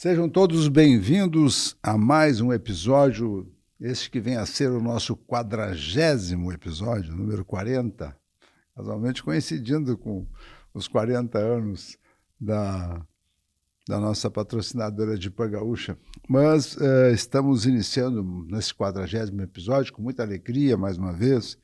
Sejam todos bem-vindos a mais um episódio, este que vem a ser o nosso 40º episódio, número 40, casualmente coincidindo com os 40 anos da nossa patrocinadora de Pan Gaúcha. Mas estamos iniciando nesse 40º episódio com muita alegria, mais uma vez,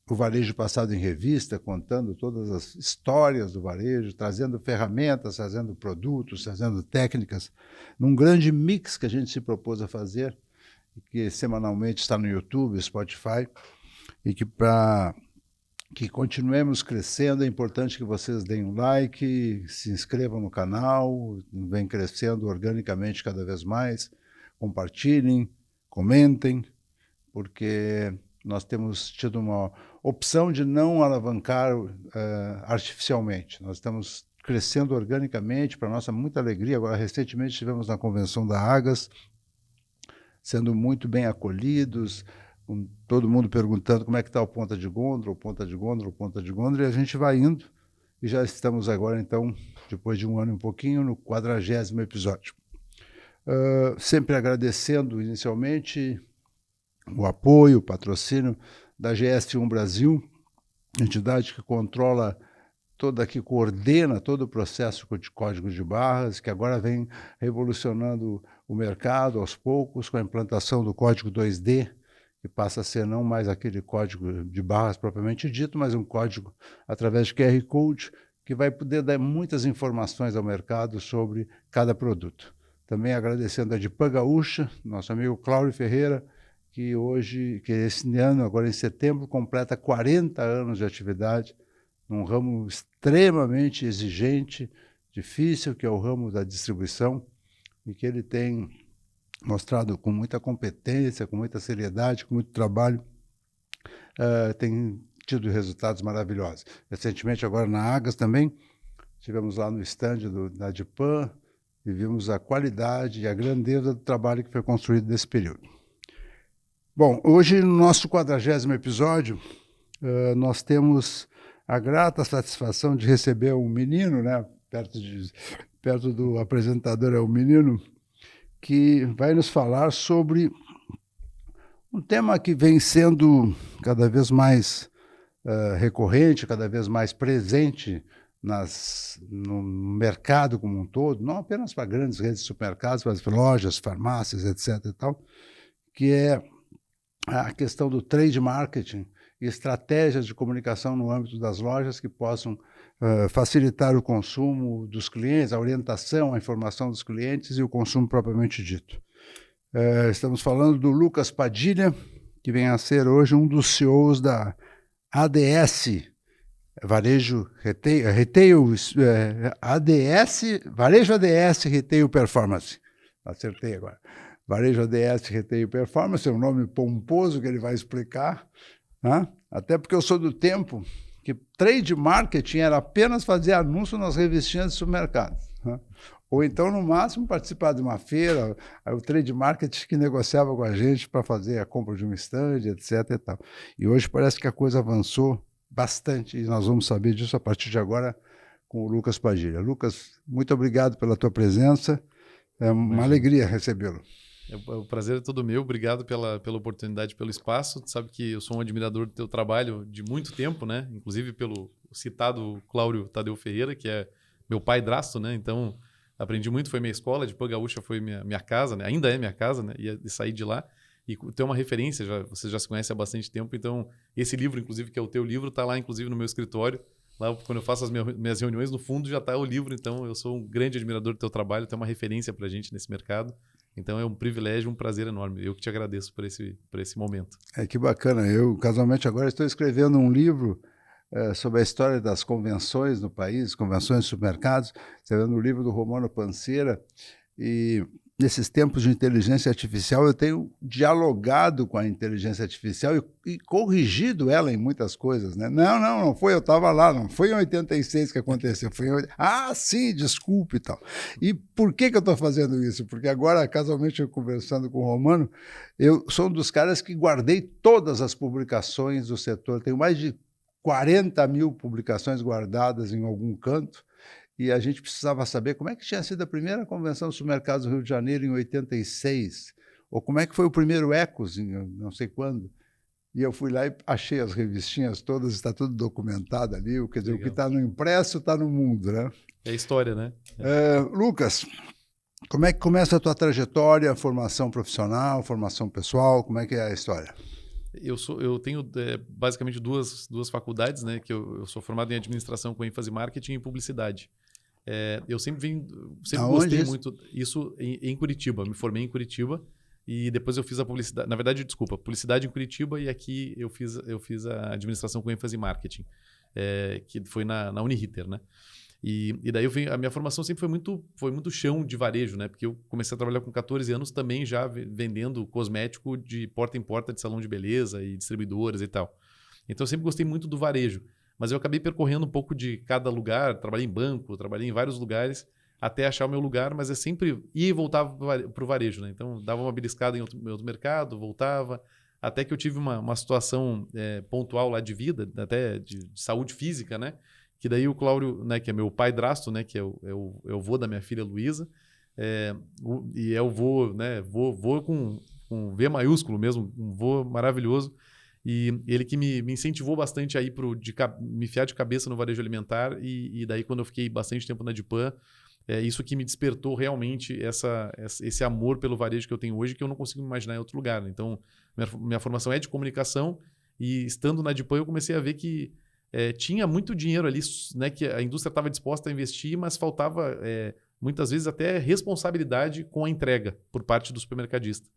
o Varejo Passado em Revista, contando todas as histórias do varejo, trazendo ferramentas, trazendo produtos, trazendo técnicas, num grande mix que a gente se propôs a fazer, que semanalmente está no YouTube, Spotify, e que para que continuemos crescendo, é importante que vocês deem um like, se inscrevam no canal, vem crescendo organicamente cada vez mais, compartilhem, comentem, porque nós temos tido uma opção de não alavancar artificialmente. Nós estamos crescendo organicamente, para nossa muita alegria. Agora, recentemente, estivemos na convenção da Agas, sendo muito bem acolhidos, com todo mundo perguntando como é que está o Ponta de Gondra, e a gente vai indo, e já estamos agora, então, depois de um ano e um pouquinho, no 40º episódio. Sempre agradecendo, inicialmente, o apoio, o patrocínio da GS1 Brasil, entidade que controla que coordena todo o processo de código de barras, que agora vem revolucionando o mercado aos poucos com a implantação do código 2D, que passa a ser não mais aquele código de barras propriamente dito, mas um código através de QR Code, que vai poder dar muitas informações ao mercado sobre cada produto. Também agradecendo a de Pan Gaúcha, nosso amigo Cláudio Ferreira, que esse ano, agora em setembro, completa 40 anos de atividade, num ramo extremamente exigente, difícil, que é o ramo da distribuição, e que ele tem mostrado com muita competência, com muita seriedade, com muito trabalho, tem tido resultados maravilhosos. Recentemente, agora na Agas também, estivemos lá no estande da Adpan e vimos a qualidade e a grandeza do trabalho que foi construído nesse período. Bom, hoje no nosso 40º episódio, nós temos a grata satisfação de receber um menino, né, perto do apresentador é um menino, que vai nos falar sobre um tema que vem sendo cada vez mais recorrente, cada vez mais presente no mercado como um todo, não apenas para grandes redes de supermercados, mas lojas, farmácias, etc. e tal, que é a questão do trade marketing e estratégias de comunicação no âmbito das lojas que possam facilitar o consumo dos clientes, a orientação, a informação dos clientes e o consumo propriamente dito. Estamos falando do Lucas Padilha, que vem a ser hoje um dos CEOs da ADS, Varejo ADS Retail Performance. Acertei agora. Varejo ADS Retail Performance, é um nome pomposo que ele vai explicar, né? Até porque eu sou do tempo que trade marketing era apenas fazer anúncio nas revistinhas de supermercado, né? Ou então, no máximo, participar de uma feira, o trade marketing que negociava com a gente para fazer a compra de um stand, etc. E tal. E hoje parece que a coisa avançou bastante e nós vamos saber disso a partir de agora com o Lucas Padilha. Lucas, muito obrigado pela tua presença, é uma alegria recebê-lo. O prazer é todo meu, obrigado pela oportunidade, pelo espaço. Tu sabe que eu sou um admirador do teu trabalho de muito tempo, né? Inclusive pelo citado Cláudio Tadeu Ferreira, que é meu pai-drasto, né? Então, aprendi muito, foi minha escola, de Pan Gaúcha foi minha casa, né? Ainda é minha casa, né? E saí de lá. E tem uma referência, você já se conhece há bastante tempo, então esse livro, inclusive, que é o teu livro, está lá, inclusive, no meu escritório. Lá, quando eu faço as minhas reuniões, no fundo já está o livro, então eu sou um grande admirador do teu trabalho, tem uma referência para a gente nesse mercado. Então é um privilégio, um prazer enorme. Eu que te agradeço por esse momento. Que bacana. Eu, casualmente, agora estou escrevendo um livro sobre a história das convenções no país, convenções de supermercados, escrevendo um livro do Romano Panseira. E nesses tempos de inteligência artificial, eu tenho dialogado com a inteligência artificial e corrigido ela em muitas coisas, né? Não foi, eu estava lá, não foi em 86 que aconteceu, foi em... sim, desculpe e tal. E por que eu estou fazendo isso? Porque agora, casualmente, eu conversando com o Romano, eu sou um dos caras que guardei todas as publicações do setor, tenho mais de 40 mil publicações guardadas em algum canto, e a gente precisava saber como é que tinha sido a primeira convenção de supermercados do Rio de Janeiro em 86, ou como é que foi o primeiro Ecos, em não sei quando. E eu fui lá e achei as revistinhas todas, está tudo documentado ali, quer dizer, o que está no impresso está no mundo, né? É história, né? Lucas, como é que começa a tua trajetória, formação profissional, formação pessoal, como é que é a história? Eu tenho basicamente duas faculdades, né? Que eu sou formado em administração com ênfase em marketing e publicidade. Eu sempre gostei muito isso em Curitiba. Me formei em Curitiba e depois eu fiz a publicidade. Na verdade, desculpa, publicidade em Curitiba, e aqui eu fiz a administração com ênfase em marketing, que foi na Uniriter, né? E daí a minha formação sempre foi muito chão de varejo, né? Porque eu comecei a trabalhar com 14 anos também já vendendo cosmético de porta em porta de salão de beleza e distribuidoras e tal. Então eu sempre gostei muito do varejo, mas eu acabei percorrendo um pouco de cada lugar, trabalhei em banco, trabalhei em vários lugares até achar o meu lugar, mas eu sempre ia e voltava para o varejo, né? Então dava uma beliscada em outro mercado, voltava, até que eu tive uma situação pontual lá de vida, até de saúde física, né? Que daí o Cláudio, né, que é meu padrasto, né, que é o vô da minha filha Luísa, e é o vô, né, vô com V maiúsculo mesmo, um vô maravilhoso, e ele que me incentivou bastante a ir me enfiar de cabeça no varejo alimentar, e daí quando eu fiquei bastante tempo na Dipan, isso que me despertou realmente esse amor pelo varejo que eu tenho hoje, que eu não consigo imaginar em outro lugar. Então, minha formação é de comunicação, e estando na Dipan eu comecei a ver que tinha muito dinheiro ali, né, que a indústria estava disposta a investir, mas faltava muitas vezes até responsabilidade com a entrega por parte do supermercadista.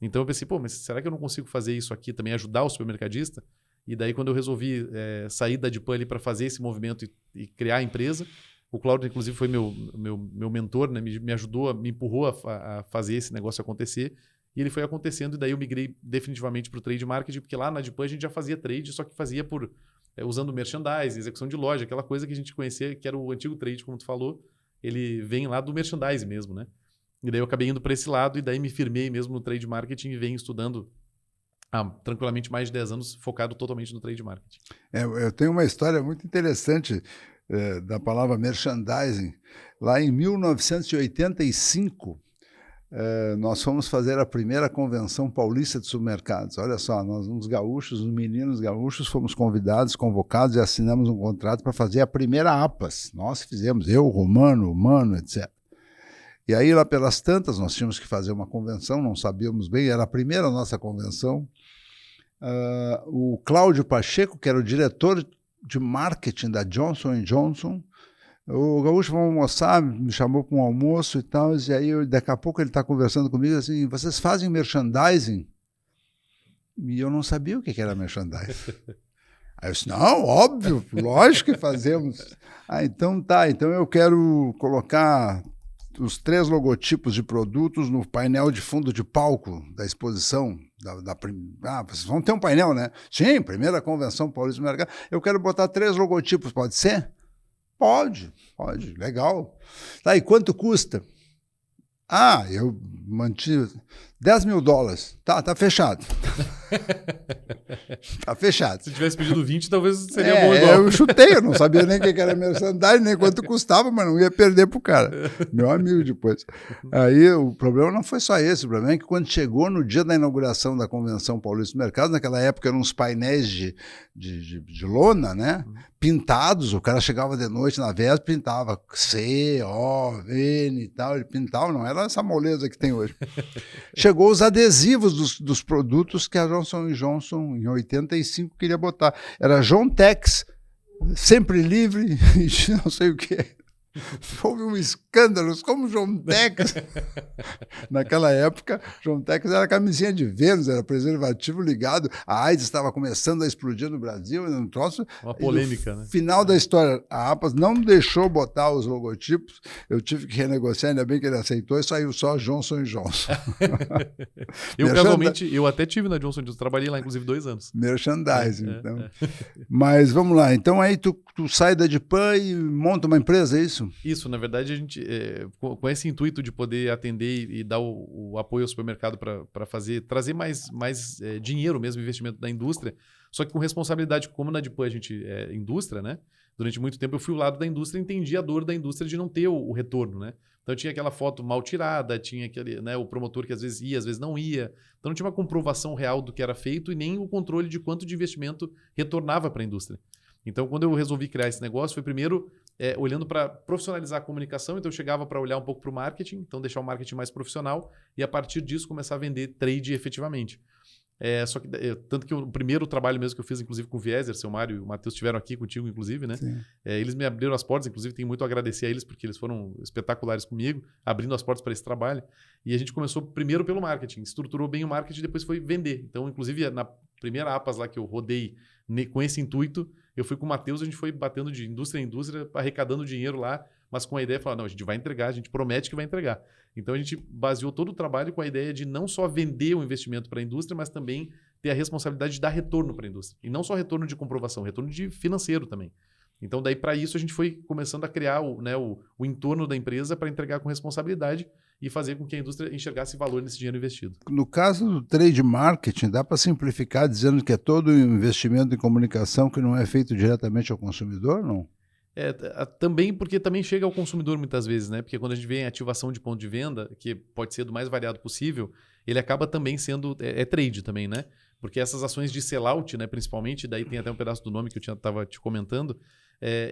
Então eu pensei, mas será que eu não consigo fazer isso aqui também, ajudar o supermercadista? E daí quando eu resolvi sair da Dipan para fazer esse movimento e criar a empresa, o Cláudio inclusive foi meu mentor, né, me ajudou, me empurrou a fazer esse negócio acontecer. E ele foi acontecendo, e daí eu migrei definitivamente para o trade marketing, porque lá na Dipan a gente já fazia trade, só que fazia usando merchandising, execução de loja, aquela coisa que a gente conhecia, que era o antigo trade, como tu falou, ele vem lá do merchandising mesmo, né? E daí eu acabei indo para esse lado, e daí me firmei mesmo no trade marketing e venho estudando há tranquilamente mais de 10 anos, focado totalmente no trade marketing. Eu tenho uma história muito interessante da palavra merchandising. Lá em 1985, nós fomos fazer a primeira convenção paulista de supermercados. Olha só, nós, uns gaúchos, uns meninos gaúchos, fomos convocados e assinamos um contrato para fazer a primeira APAS. Nós fizemos, eu, Romano, Mano, etc. E aí, lá pelas tantas, nós tínhamos que fazer uma convenção, não sabíamos bem, era a primeira nossa convenção. O Cláudio Pacheco, que era o diretor de marketing da Johnson & Johnson, o gaúcho foi almoçar, me chamou para um almoço e tal, e aí daqui a pouco ele está conversando comigo assim, vocês fazem merchandising? E eu não sabia o que era merchandising. Aí eu disse, não, óbvio, lógico que fazemos. Então tá, então eu quero colocar os 3 logotipos de produtos no painel de fundo de palco da exposição. Vocês vão ter um painel, né? Sim, primeira convenção paulista do mercado. Eu quero botar 3 logotipos, pode ser? Pode, legal. Tá, e quanto custa? Eu mantive $10 mil. Tá fechado. Tá fechado. Se tivesse pedido 20, talvez seria bom igual. Eu chutei, eu não sabia nem o que era merchandising, nem quanto custava, mas não ia perder pro cara. Meu amigo depois. Aí o problema não foi só esse, o problema é que quando chegou no dia da inauguração da Convenção Paulista do Mercado, naquela época eram uns painéis de lona, né? Pintados, o cara chegava de noite na véspera, pintava C, O, N e tal, ele pintava, não era essa moleza que tem hoje. Chegou os adesivos dos produtos que a Johnson & Johnson, em 85, queria botar. Era John Tex, sempre livre, não sei o quê. Houve um escândalo, como John Tex. Naquela época, John Tex era camisinha de Vênus, era preservativo ligado. A AIDS estava começando a explodir no Brasil. Um troço, uma polêmica, né? Final da história, a APAS não deixou botar os logotipos. Eu tive que renegociar, ainda bem que ele aceitou, e saiu só Johnson & Johnson. Casualmente, eu até tive na Johnson & Johnson, trabalhei lá, inclusive, 2 anos. Merchandising, então. Mas vamos lá, então aí tu tu sai da Dipan e monta uma empresa, é isso? Isso, na verdade, a gente, com esse intuito de poder atender e dar o apoio ao supermercado para trazer mais dinheiro mesmo, investimento da indústria, só que com responsabilidade, como na Dipan a gente é indústria, né? Durante muito tempo eu fui ao lado da indústria e entendi a dor da indústria de não ter o retorno, né? Então tinha aquela foto mal tirada, tinha aquele, né, o promotor que às vezes ia, às vezes não ia. Então não tinha uma comprovação real do que era feito e nem o controle de quanto de investimento retornava para a indústria. Então, quando eu resolvi criar esse negócio, foi primeiro olhando para profissionalizar a comunicação. Então, eu chegava para olhar um pouco para o marketing, então deixar o marketing mais profissional e, a partir disso, começar a vender trade efetivamente. Só que, tanto que o primeiro trabalho mesmo que eu fiz, inclusive com o Vieser, seu Mário e o Matheus estiveram aqui contigo, inclusive, né? Eles me abriram as portas, inclusive tenho muito a agradecer a eles, porque eles foram espetaculares comigo, abrindo as portas para esse trabalho. E a gente começou primeiro pelo marketing, estruturou bem o marketing e depois foi vender. Então, inclusive, na primeira APAS lá que eu rodei com esse intuito, eu fui com o Matheus, a gente foi batendo de indústria em indústria, arrecadando dinheiro lá, mas com a ideia de falar, não, a gente vai entregar, a gente promete que vai entregar. Então a gente baseou todo o trabalho com a ideia de não só vender o investimento para a indústria, mas também ter a responsabilidade de dar retorno para a indústria. E não só retorno de comprovação, retorno de financeiro também. Então daí para isso a gente foi começando a criar o entorno da empresa para entregar com responsabilidade e fazer com que a indústria enxergasse valor nesse dinheiro investido. No caso do trade marketing, dá para simplificar dizendo que é todo investimento em comunicação que não é feito diretamente ao consumidor, não? Também porque também chega ao consumidor muitas vezes, né? Porque quando a gente vê em ativação de ponto de venda, que pode ser do mais variado possível, ele acaba também sendo trade também, né? Porque essas ações de sellout, né, principalmente, daí tem até um pedaço do nome que eu estava te comentando,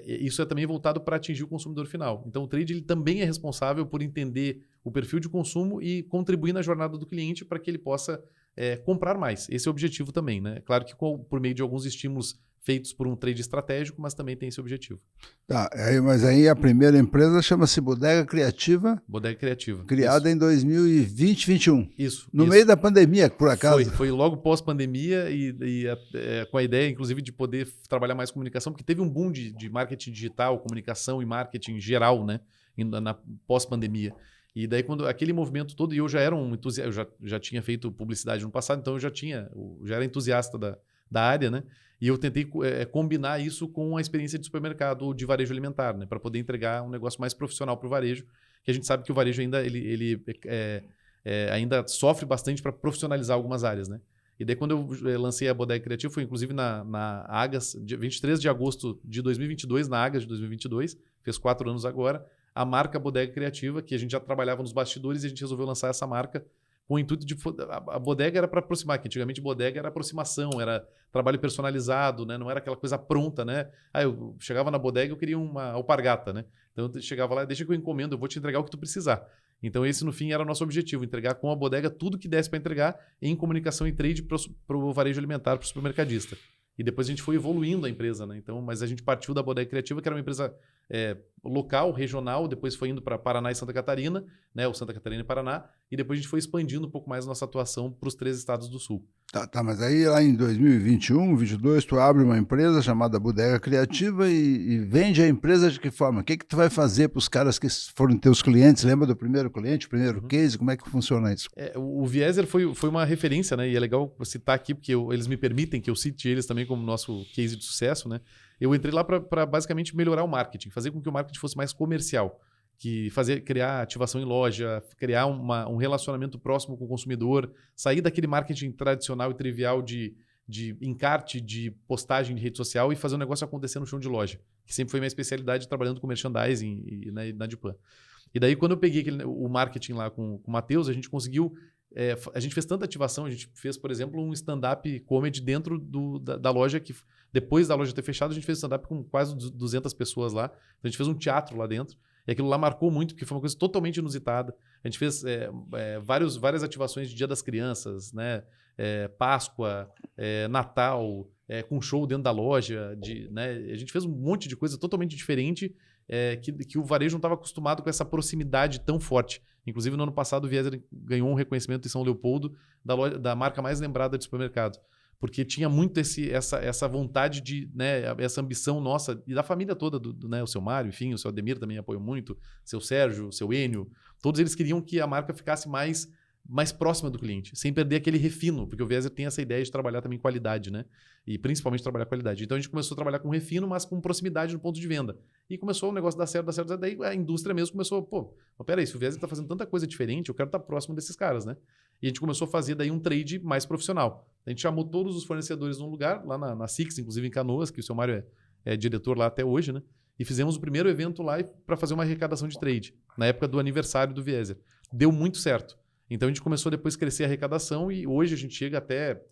isso é também voltado para atingir o consumidor final. Então o trade ele também é responsável por entender o perfil de consumo e contribuir na jornada do cliente para que ele possa comprar mais. Esse é o objetivo também, né? Claro que por meio de alguns estímulos feitos por um trade estratégico, mas também tem esse objetivo. Tá, mas aí a primeira empresa chama-se Bodega Criativa. Bodega Criativa. Criada em 2020, 2021. Isso. No meio da pandemia, por acaso. Foi logo pós-pandemia e com a ideia, inclusive, de poder trabalhar mais comunicação, porque teve um boom de marketing digital, comunicação e marketing geral, né, na pós-pandemia. E daí, quando aquele movimento todo, e eu já era um entusiasta, eu já tinha feito publicidade no passado, então eu já era entusiasta da área, né? E eu tentei combinar isso com a experiência de supermercado ou de varejo alimentar, né? Para poder entregar um negócio mais profissional para o varejo, que a gente sabe que o varejo ainda, ele ainda sofre bastante para profissionalizar algumas áreas, né? E daí, quando eu lancei a Bodega Criativa, foi inclusive na Agas, dia 23 de agosto de 2022, na Agas de 2022, fez 4 anos agora, a marca Bodega Criativa, que a gente já trabalhava nos bastidores e a gente resolveu lançar essa marca com o intuito de... A bodega era para aproximar, que antigamente bodega era aproximação, era trabalho personalizado, né? Não era aquela coisa pronta, né? Eu chegava na bodega e eu queria uma alpargata, né? Então eu chegava lá, deixa que eu encomendo, eu vou te entregar o que tu precisar. Então esse no fim era o nosso objetivo, entregar com a bodega tudo que desse para entregar em comunicação e trade para o varejo alimentar, para o supermercadista. E depois a gente foi evoluindo a empresa, né? Então, mas a gente partiu da Bodega Criativa, que era uma empresa local, regional, depois foi indo para Paraná e Santa Catarina, né? O Santa Catarina e Paraná, e depois a gente foi expandindo um pouco mais a nossa atuação para os 3 estados do Sul. Tá, mas aí lá em 2021, 2022, tu abre uma empresa chamada Bodega Criativa e vende a empresa de que forma? O que tu vai fazer para os caras que foram teus clientes? Lembra do primeiro cliente, primeiro case? Como é que funciona isso? O Vieser foi uma referência, né? E é legal citar aqui, porque eles me permitem que eu cite eles também como nosso case de sucesso, né? Eu entrei lá para basicamente melhorar o marketing, fazer com que o marketing fosse mais comercial, criar ativação em loja, criar um relacionamento próximo com o consumidor, sair daquele marketing tradicional e trivial de encarte, de postagem de rede social e fazer o negócio acontecer no chão de loja, que sempre foi minha especialidade trabalhando com merchandising e na Dipan. E daí, quando eu peguei o marketing lá com o Matheus, a gente conseguiu... a gente fez tanta ativação, a gente fez, por exemplo, um stand-up comedy dentro da loja, que depois da loja ter fechado, a gente fez stand-up com quase 200 pessoas lá. Então, a gente fez um teatro lá dentro. E aquilo lá marcou muito, porque foi uma coisa totalmente inusitada. A gente fez várias ativações de Dia das Crianças, né? Páscoa, Natal, com show dentro da loja. Né? A gente fez um monte de coisa totalmente diferente, que o varejo não estava acostumado com essa proximidade tão forte. Inclusive, no ano passado, o Vieser ganhou um reconhecimento em São Leopoldo da marca mais lembrada de supermercado. Porque tinha muito essa vontade né, essa ambição nossa e da família toda, né, o seu Mário, enfim, o seu Ademir também apoiou muito, seu Sérgio, o seu Enio. Todos eles queriam que a marca ficasse mais mais próxima do cliente, sem perder aquele refino, porque o Vieser tem essa ideia de trabalhar também qualidade, né? E principalmente trabalhar qualidade. Então a gente começou a trabalhar com refino, mas com proximidade no ponto de venda. E começou o negócio dar certo, daí a indústria mesmo começou, mas peraí, se o Vieser está fazendo tanta coisa diferente, eu quero estar próximo desses caras, né? E a gente começou a fazer daí um trade mais profissional. A gente chamou todos os fornecedores num lugar, lá na Six, inclusive em Canoas, que o seu Mário é diretor lá até hoje, né? E fizemos o primeiro evento lá para fazer uma arrecadação de trade, na época do aniversário do Vieser. Deu muito certo. Então a gente começou depois a crescer a arrecadação e hoje a gente chega até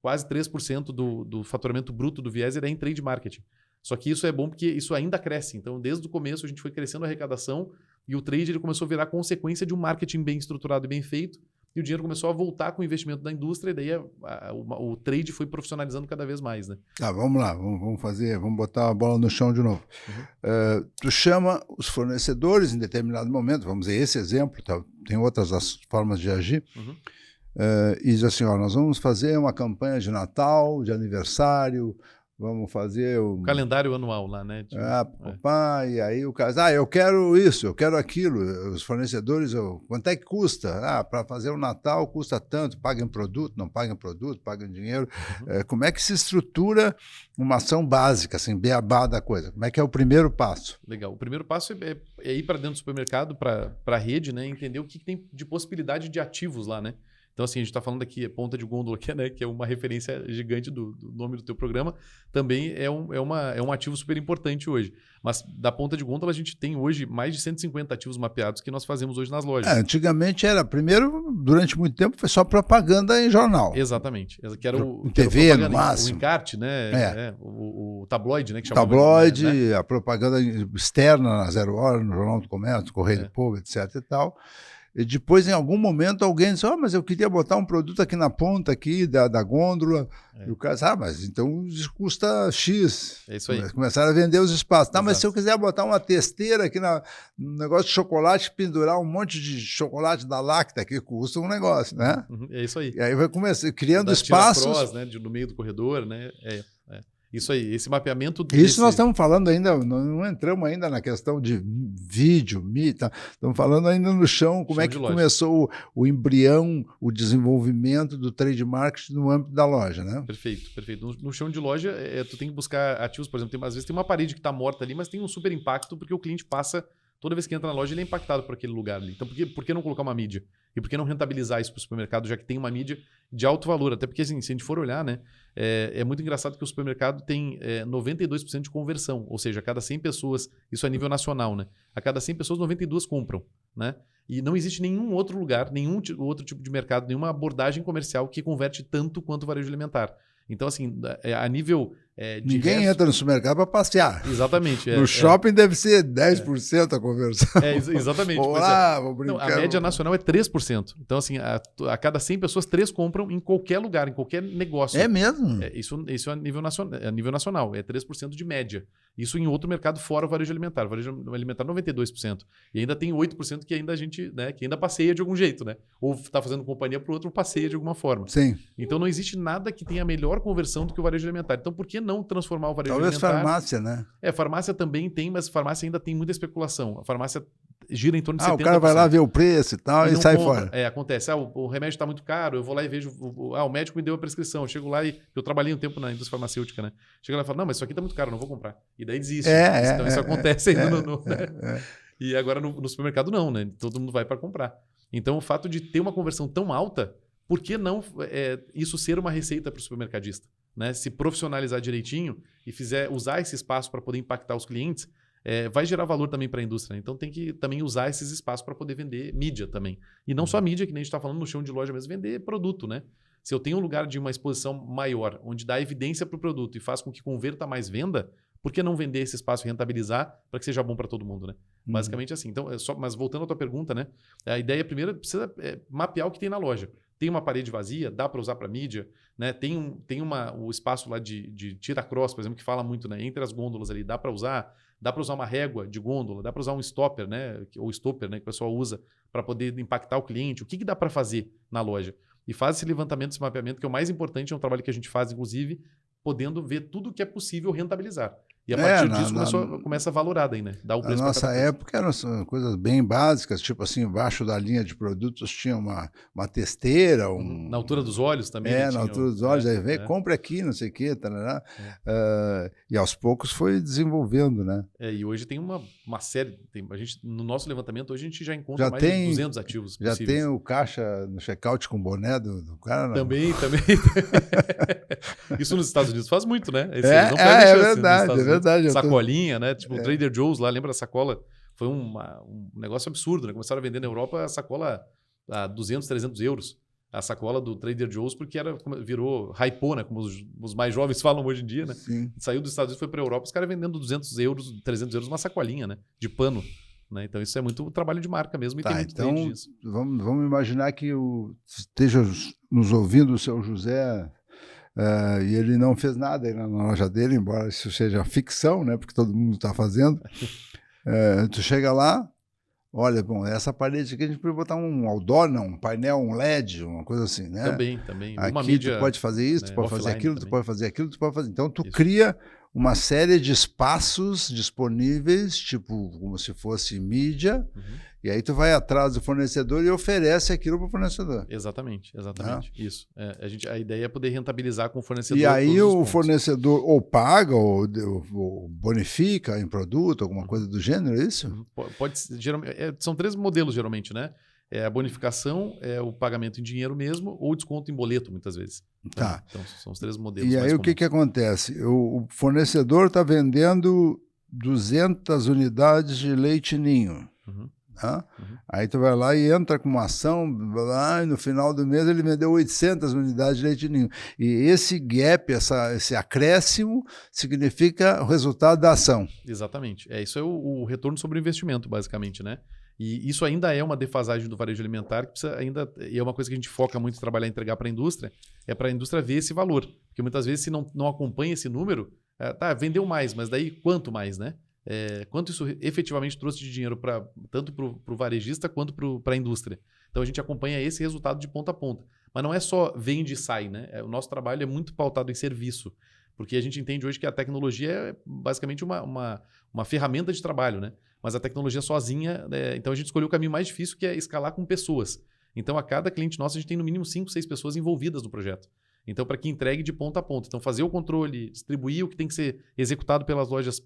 quase 3% do faturamento bruto do Vieser em trade marketing. Só que isso é bom porque isso ainda cresce. Então desde o começo a gente foi crescendo a arrecadação e o trade ele começou a virar consequência de um marketing bem estruturado e bem feito e o dinheiro começou a voltar com o investimento da indústria e daí o trade foi profissionalizando cada vez mais, né? Vamos lá, vamos botar a bola no chão de novo. Tu chama os fornecedores em determinado momento, vamos dizer, esse exemplo, tá? Tem outras formas de agir, e diz assim, nós vamos fazer uma campanha de Natal, de aniversário, vamos fazer o calendário anual lá, né? E aí o cara, eu quero isso, eu quero aquilo. Os fornecedores, quanto é que custa? Para fazer o Natal custa tanto, paga em produto, não paga em produto, paga em dinheiro. Como é que se estrutura uma ação básica, assim, beabá da coisa? Como é que é o primeiro passo? Legal. O primeiro passo é ir para dentro do supermercado, para a rede, né? Entender o que tem de possibilidade de ativos lá, né? Então, assim, a gente está falando aqui, ponta de gôndola, que é uma referência gigante do nome do teu programa, também é um ativo super importante hoje. Mas da ponta de gôndola, a gente tem hoje mais de 150 ativos mapeados que nós fazemos hoje nas lojas. Antigamente durante muito tempo, foi só propaganda em jornal. Exatamente. Que era em TV, no máximo. O encarte, né? O tabloide, né? Que chamava tabloide, né? A propaganda externa na Zero Hora, no Jornal do Comércio, Correio do Povo, etc. e tal. E depois, em algum momento, alguém disse, mas eu queria botar um produto aqui na ponta aqui da gôndola. E o cara disse, mas então custa X. É isso aí. Começaram a vender os espaços. Mas se eu quiser botar uma testeira aqui no negócio de chocolate, pendurar um monte de chocolate da Lacta, que custa um negócio, né? É isso aí. E aí vai começar criando espaços. Né? No meio do corredor, né? Isso aí, esse mapeamento... Isso nós estamos falando ainda, não entramos ainda na questão de vídeo, estamos falando ainda no chão, como é que começou o embrião, o desenvolvimento do trade marketing no âmbito da loja, né? Perfeito. No chão de loja, tu tem que buscar ativos, por exemplo, às vezes tem uma parede que está morta ali, mas tem um super impacto porque o cliente passa... Toda vez que entra na loja, ele é impactado por aquele lugar ali. Então, por que não colocar uma mídia? E por que não rentabilizar isso para o supermercado, já que tem uma mídia de alto valor? Até porque, assim, se a gente for olhar, né, é muito engraçado que o supermercado tem 92% de conversão. Ou seja, a cada 100 pessoas, isso a nível nacional, né? A cada 100 pessoas, 92 compram, né? E não existe nenhum outro lugar, nenhum outro tipo de mercado, nenhuma abordagem comercial que converte tanto quanto o varejo alimentar. Então, assim, a nível de ninguém entra no supermercado para passear. Exatamente. No shopping deve ser 10% a conversão. Exatamente. Vou brincar. Não, a média nacional é 3%. Então, assim, a cada 100 pessoas, 3 compram em qualquer lugar, em qualquer negócio. É mesmo? Isso é a nível nacional. É 3% de média. Isso em outro mercado fora o varejo alimentar. O varejo alimentar 92%. E ainda tem 8% que ainda a gente, né, que ainda passeia de algum jeito, né? Ou está fazendo companhia para o outro, passeia de alguma forma. Sim. Então não existe nada que tenha melhor conversão do que o varejo alimentar. Então por que não transformar o varejo alimentar? Talvez farmácia, né? Farmácia também tem, mas farmácia ainda tem muita especulação. A farmácia gira em torno de 70%. O cara vai lá ver o preço e tal e sai fora. Acontece. O remédio está muito caro, eu vou lá e vejo... o médico me deu a prescrição. Eu chego lá e... Eu trabalhei um tempo na indústria farmacêutica, né? Chego lá e falo, não, mas isso aqui está muito caro, não vou comprar. E daí desiste. Então isso acontece ainda né? E agora no supermercado não, né? Todo mundo vai para comprar. Então o fato de ter uma conversão tão alta, por que não isso ser uma receita para o supermercadista? Né? Se profissionalizar direitinho e usar esse espaço para poder impactar os clientes, vai gerar valor também para a indústria. Né? Então tem que também usar esses espaços para poder vender mídia também. E não só mídia, que nem a gente está falando no chão de loja mesmo, vender produto, né? Se eu tenho um lugar de uma exposição maior, onde dá evidência para o produto e faz com que converta mais venda, por que não vender esse espaço e rentabilizar para que seja bom para todo mundo, né? Basicamente assim. Então, mas voltando à tua pergunta, né? A ideia primeira precisa mapear o que tem na loja. Tem uma parede vazia, dá para usar para mídia, né? Tem o espaço lá de tira-cross, por exemplo, que fala muito, né? Entre as gôndolas ali, dá para usar uma régua de gôndola, dá para usar um stopper, né? Ou stopper, né? Que o pessoal usa para poder impactar o cliente. O que dá para fazer na loja? E faz esse levantamento, esse mapeamento, que é o mais importante, é um trabalho que a gente faz, inclusive, podendo ver tudo o que é possível rentabilizar. E a partir disso começa a valorar daí, né? Dá o preço. Na nossa época eram coisas bem básicas, tipo assim, embaixo da linha de produtos tinha uma testeira. Na altura dos olhos também. Na altura dos olhos, aí vem, compra aqui, não sei o quê, tarará. E aos poucos foi desenvolvendo, né? E hoje tem uma série, no nosso levantamento, hoje a gente já encontra mais de 200 ativos possíveis. Já tem o caixa no checkout com o boné do cara? Não? Também. Isso nos Estados Unidos faz muito, né? É verdade. Sacolinha, né? Tipo o Trader Joe's lá, lembra a sacola? Foi um negócio absurdo, né? Começaram a vender na Europa a sacola a 200, 300 euros. A sacola do Trader Joe's, porque virou hypou, né? Como os mais jovens falam hoje em dia, né? Sim. Saiu dos Estados Unidos, foi para a Europa, os caras vendendo 200 euros, 300 euros uma sacolinha, né? De pano. Né? Então isso é muito trabalho de marca mesmo. E tem muito então disso. Vamos imaginar que esteja nos ouvindo o seu José e ele não fez nada aí na loja dele, embora isso seja ficção, né? Porque todo mundo está fazendo. Tu chega lá, olha, bom, essa parede aqui a gente pode botar um outdoor, um painel, um LED, uma coisa assim, né? Também. Aqui uma mídia, tu pode fazer isso, né, tu pode fazer aquilo, também. tu pode fazer aquilo, tu pode fazer. Então tu cria uma série de espaços disponíveis, tipo como se fosse mídia, e aí tu vai atrás do fornecedor e oferece aquilo para o fornecedor. Exatamente. Isso. A ideia é poder rentabilizar com o fornecedor. E aí o fornecedor ou paga ou bonifica em produto, alguma coisa do gênero, é isso? Geralmente, são 3 modelos, geralmente, né? A bonificação, o pagamento em dinheiro mesmo, ou desconto em boleto, muitas vezes. Tá. Então, são os 3 modelos. E aí o que acontece? O fornecedor está vendendo 200 unidades de leite ninho. Tá? Aí tu vai lá e entra com uma ação, e no final do mês ele vendeu 800 unidades de leite ninho. E esse gap, esse acréscimo, significa o resultado da ação. Exatamente. Isso é o retorno sobre o investimento, basicamente, né? E isso ainda é uma defasagem do varejo alimentar, que precisa ainda, e é uma coisa que a gente foca muito em trabalhar e entregar para a indústria, é para a indústria ver esse valor. Porque muitas vezes, se não acompanha esse número, vendeu mais, mas daí quanto mais, né? Quanto isso efetivamente trouxe de dinheiro tanto para o varejista quanto para a indústria. Então a gente acompanha esse resultado de ponta a ponta. Mas não é só vende e sai, né? O nosso trabalho é muito pautado em serviço, porque a gente entende hoje que a tecnologia é basicamente uma ferramenta de trabalho, né? Mas a tecnologia sozinha, então a gente escolheu o caminho mais difícil, que é escalar com pessoas. Então a cada cliente nosso a gente tem no mínimo 5, 6 pessoas envolvidas no projeto. Então, para que entregue de ponta a ponta. Então, fazer o controle, distribuir o que tem que ser executado pelas lojas,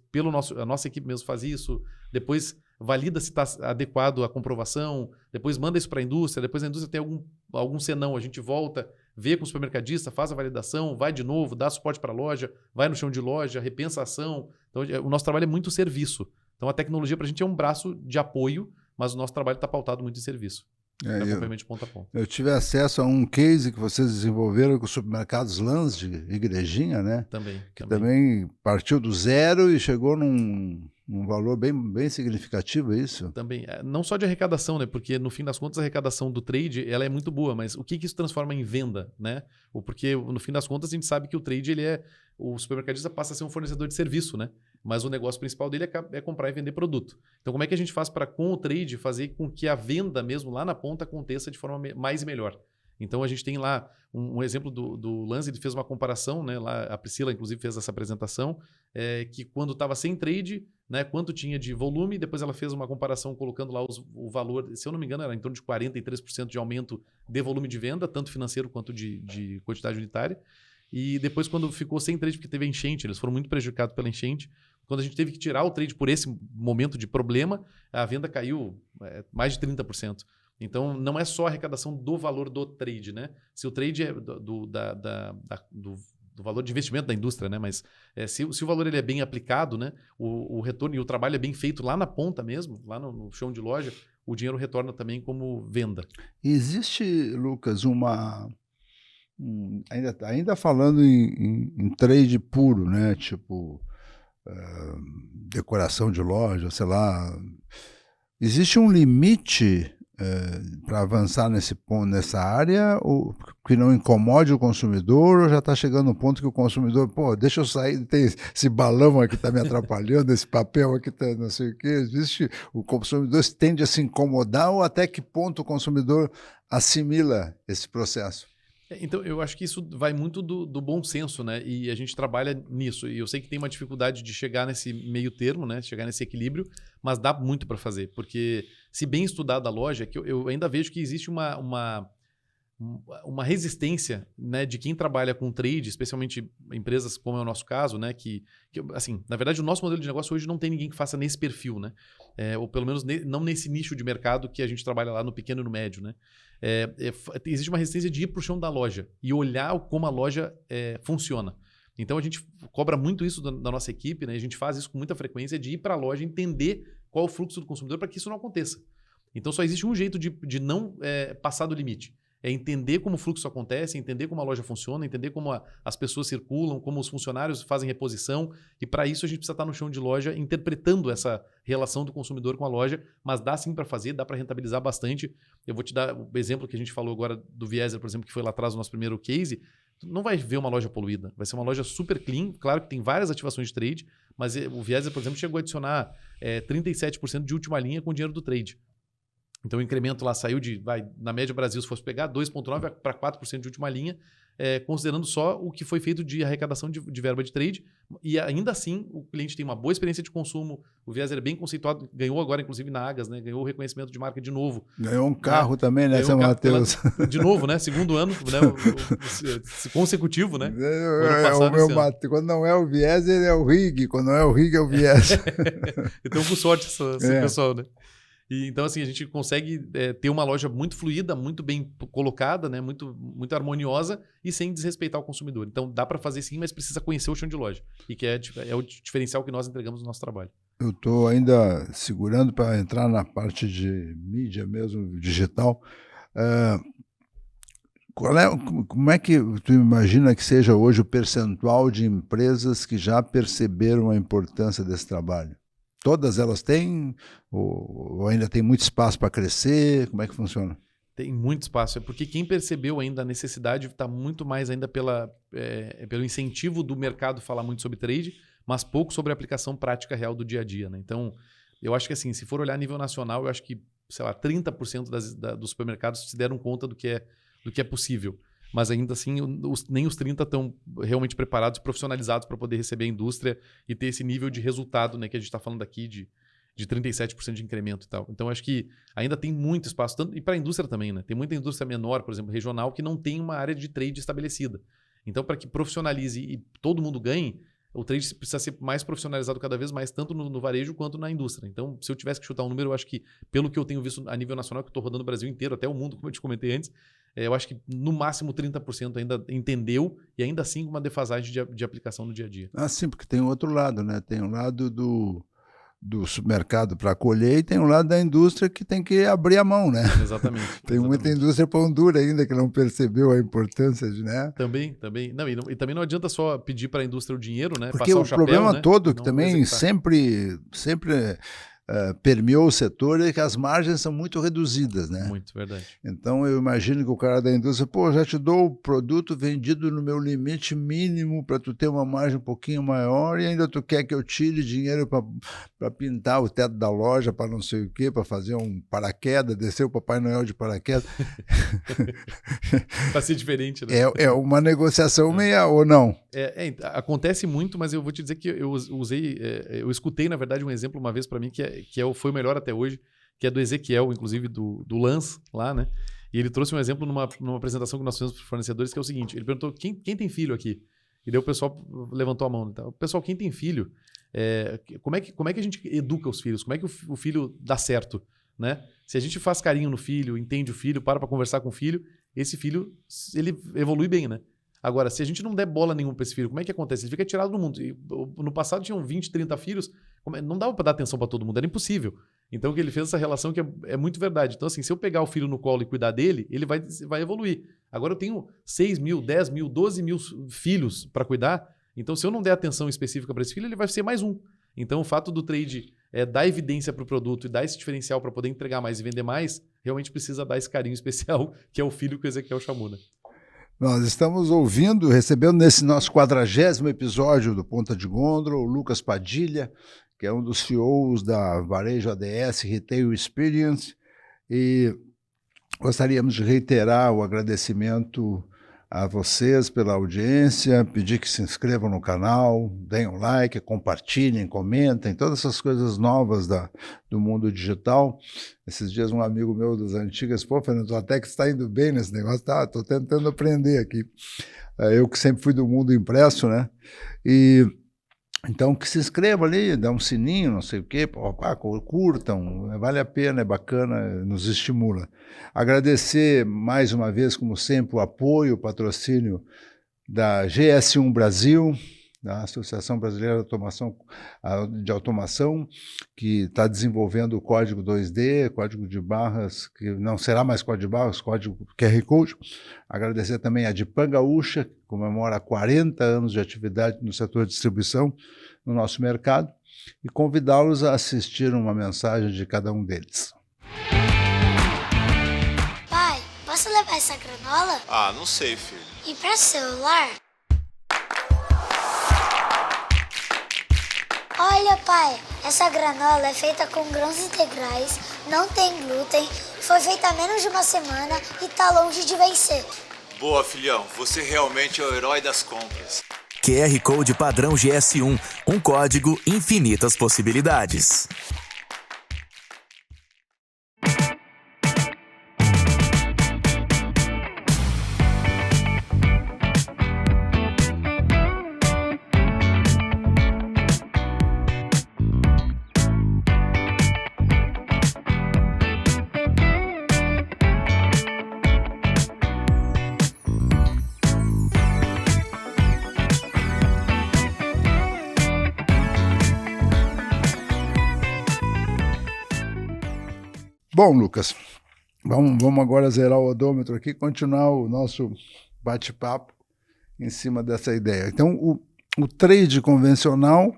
a nossa equipe mesmo faz isso, depois valida se está adequado à comprovação, depois manda isso para a indústria, depois a indústria tem algum senão, a gente volta, vê com o supermercadista, faz a validação, vai de novo, dá suporte para a loja, vai no chão de loja, repensa a ação. Então, o nosso trabalho é muito serviço. Então, a tecnologia para a gente é um braço de apoio, mas o nosso trabalho está pautado muito em serviço. Acompanhamento de ponta a ponta. Eu tive acesso a um case que vocês desenvolveram com os supermercados Lãs de Igrejinha, né? Também partiu do zero e chegou num valor bem significativo, é isso? Também. Não só de arrecadação, né? Porque no fim das contas a arrecadação do trade ela é muito boa, mas o que isso transforma em venda, né? Porque no fim das contas a gente sabe que o trade o supermercadista passa a ser um fornecedor de serviço, né? Mas o negócio principal dele é comprar e vender produto. Então, como é que a gente faz para, com o trade, fazer com que a venda mesmo lá na ponta aconteça de forma mais e melhor? Então, a gente tem lá um exemplo do Lãs, ele fez uma comparação, né? Lá, a Priscila, inclusive, fez essa apresentação, que quando estava sem trade, né, quanto tinha de volume, depois ela fez uma comparação colocando lá o valor, se eu não me engano, era em torno de 43% de aumento de volume de venda, tanto financeiro quanto de quantidade unitária. E depois, quando ficou sem trade, porque teve enchente, eles foram muito prejudicados pela enchente, quando a gente teve que tirar o trade por esse momento de problema, a venda caiu mais de 30%. Então, não é só a arrecadação do valor do trade, né? Se o trade é do valor de investimento da indústria, né? Mas se o valor ele é bem aplicado, né? O retorno e o trabalho é bem feito lá na ponta mesmo, lá no chão de loja, o dinheiro retorna também como venda. Existe, Lucas, ainda falando em trade puro, né? Tipo decoração de loja, sei lá. Existe um limite para avançar nessa área, ou que não incomode o consumidor, ou já está chegando no ponto que o consumidor, deixa eu sair, tem esse balão aqui que está me atrapalhando, esse papel aqui está não sei o quê. Existe, o consumidor tende a se incomodar, ou até que ponto o consumidor assimila esse processo? Então, eu acho que isso vai muito do bom senso, né? E a gente trabalha nisso. E eu sei que tem uma dificuldade de chegar nesse meio termo, né? Chegar nesse equilíbrio, mas dá muito para fazer. Porque, se bem estudada a loja, que eu ainda vejo que existe uma resistência, né, de quem trabalha com trade, especialmente empresas como é o nosso caso, né? Assim, na verdade, o nosso modelo de negócio hoje não tem ninguém que faça nesse perfil, né? Ou pelo menos não nesse nicho de mercado que a gente trabalha lá no pequeno e no médio, né? Existe uma resistência de ir para o chão da loja e olhar como a loja funciona. Então a gente cobra muito isso da nossa equipe, né? A gente faz isso com muita frequência, de ir para a loja, entender qual é o fluxo do consumidor para que isso não aconteça. Então só existe um jeito de não passar do limite. É entender como o fluxo acontece, entender como a loja funciona, entender como as pessoas circulam, como os funcionários fazem reposição. E para isso a gente precisa estar no chão de loja interpretando essa relação do consumidor com a loja, mas dá sim para fazer, dá para rentabilizar bastante. Eu vou te dar o exemplo que a gente falou agora do Vieser, por exemplo, que foi lá atrás o nosso primeiro case. Tu não vai ver uma loja poluída, vai ser uma loja super clean. Claro que tem várias ativações de trade, mas o Vieser, por exemplo, chegou a adicionar 37% de última linha com o dinheiro do trade. Então o incremento lá saiu na média Brasil, se fosse pegar, 2,9% para 4% de última linha, considerando só o que foi feito de arrecadação de verba de trade. E ainda assim, o cliente tem uma boa experiência de consumo, o Vieser é bem conceituado, ganhou agora, inclusive, na Agas, né? Ganhou o reconhecimento de marca de novo. Ganhou um carro também, né, seu Matheus? De novo, né? Segundo ano, né? Consecutivo, né? Quando não é o Vieser, é o Rig. Quando não é o Rig, é o Vieser. Então, com sorte, esse pessoal, né? E, então, assim, a gente consegue ter uma loja muito fluida, muito bem colocada, né? Muito, muito harmoniosa e sem desrespeitar o consumidor. Então, dá para fazer sim, mas precisa conhecer o chão de loja. E que é o diferencial que nós entregamos no nosso trabalho. Eu estou ainda segurando para entrar na parte de mídia mesmo, digital. Como é que tu imagina que seja hoje o percentual de empresas que já perceberam a importância desse trabalho? Todas elas têm? Ou ainda tem muito espaço para crescer? Como é que funciona? Tem muito espaço. É porque quem percebeu ainda a necessidade está muito mais ainda pelo incentivo do mercado falar muito sobre trade, mas pouco sobre a aplicação prática real do dia a dia, né? Então, eu acho que assim, se for olhar a nível nacional, eu acho que, sei lá, 30% dos supermercados se deram conta do que é possível. Mas ainda assim, nem os 30 estão realmente preparados, profissionalizados para poder receber a indústria e ter esse nível de resultado, né, que a gente está falando aqui de 37% de incremento e tal. Então, acho que ainda tem muito espaço, e para a indústria também, né? Tem muita indústria menor, por exemplo, regional, que não tem uma área de trade estabelecida. Então, para que profissionalize e todo mundo ganhe, o trade precisa ser mais profissionalizado cada vez mais, tanto no varejo quanto na indústria. Então, se eu tivesse que chutar um número, eu acho que, pelo que eu tenho visto a nível nacional, que eu estou rodando o Brasil inteiro, até o mundo, como eu te comentei antes, eu acho que no máximo 30% ainda entendeu e ainda assim com uma defasagem de aplicação no dia a dia. Sim, porque tem um outro lado, né? Tem um lado do supermercado para colher e tem um lado da indústria que tem que abrir a mão, né? Exatamente. Tem muita indústria pão dura ainda que não percebeu a importância de, né? Também. Não, e também não adianta só pedir para a indústria o dinheiro, né? Porque passar o chapéu, problema né? todo que também sempre permeou o setor é que as margens são muito reduzidas, né? Muito, verdade. Então eu imagino que o cara da indústria, já te dou o produto vendido no meu limite mínimo para tu ter uma margem um pouquinho maior e ainda tu quer que eu tire dinheiro para pintar o teto da loja, para não sei o quê, para fazer um paraquedas, descer o Papai Noel de paraquedas. Para ser diferente, né? É uma negociação meia ou não? Acontece muito, mas eu vou te dizer que eu escutei, na verdade, um exemplo uma vez para mim foi o melhor até hoje, que é do Ezequiel, inclusive do Lance lá, né? E ele trouxe um exemplo numa apresentação que nós fizemos para os fornecedores, que é o seguinte: ele perguntou quem tem filho aqui? E daí o pessoal levantou a mão. Então, pessoal, quem tem filho, como é que a gente educa os filhos? Como é que o filho dá certo, né? Se a gente faz carinho no filho, entende o filho, para conversar com o filho, esse filho, ele evolui bem, né? Agora, se a gente não der bola nenhuma para esse filho, como é que acontece? Ele fica tirado do mundo. E, no passado tinham 20, 30 filhos, não dava para dar atenção para todo mundo, era impossível. Então, o que ele fez essa relação que é muito verdade. Então, assim, se eu pegar o filho no colo e cuidar dele, ele vai evoluir. Agora, eu tenho 6 mil, 10 mil, 12 mil filhos para cuidar. Então, se eu não der atenção específica para esse filho, ele vai ser mais um. Então, o fato do trade dar evidência para o produto e dar esse diferencial para poder entregar mais e vender mais, realmente precisa dar esse carinho especial, que é o filho que o Ezequiel chamou, né? Nós estamos recebendo nesse nosso 40º episódio do Ponta de Gôndola, o Lucas Padilha, que é um dos CEOs da Varejo ADS Retail Experience, e gostaríamos de reiterar o agradecimento a vocês pela audiência, pedir que se inscrevam no canal, deem um like, compartilhem, comentem, todas essas coisas novas do mundo digital. Esses dias um amigo meu das antigas, pô, Fernando, até que está indo bem nesse negócio, tá? Estou tentando aprender aqui. Eu que sempre fui do mundo impresso, né? Então, que se inscrevam ali, dá um sininho, não sei o quê, curtam, vale a pena, é bacana, nos estimula. Agradecer mais uma vez, como sempre, o apoio, o patrocínio da GS1 Brasil, da Associação Brasileira de Automação, que está desenvolvendo o código 2D, código de barras, que não será mais código de barras, código QR Code. Agradecer também a Dipan Gaúcha, que comemora 40 anos de atividade no setor de distribuição no nosso mercado, e convidá-los a assistir uma mensagem de cada um deles. Pai, posso levar essa granola? Ah, não sei, filho. E para celular? Olha, pai, essa granola é feita com grãos integrais, não tem glúten, foi feita há menos de uma semana e tá longe de vencer. Boa, filhão. Você realmente é o herói das compras. QR Code padrão GS1, um código infinitas possibilidades. Bom, Lucas, vamos agora zerar o odômetro aqui e continuar o nosso bate-papo em cima dessa ideia. Então, o trade convencional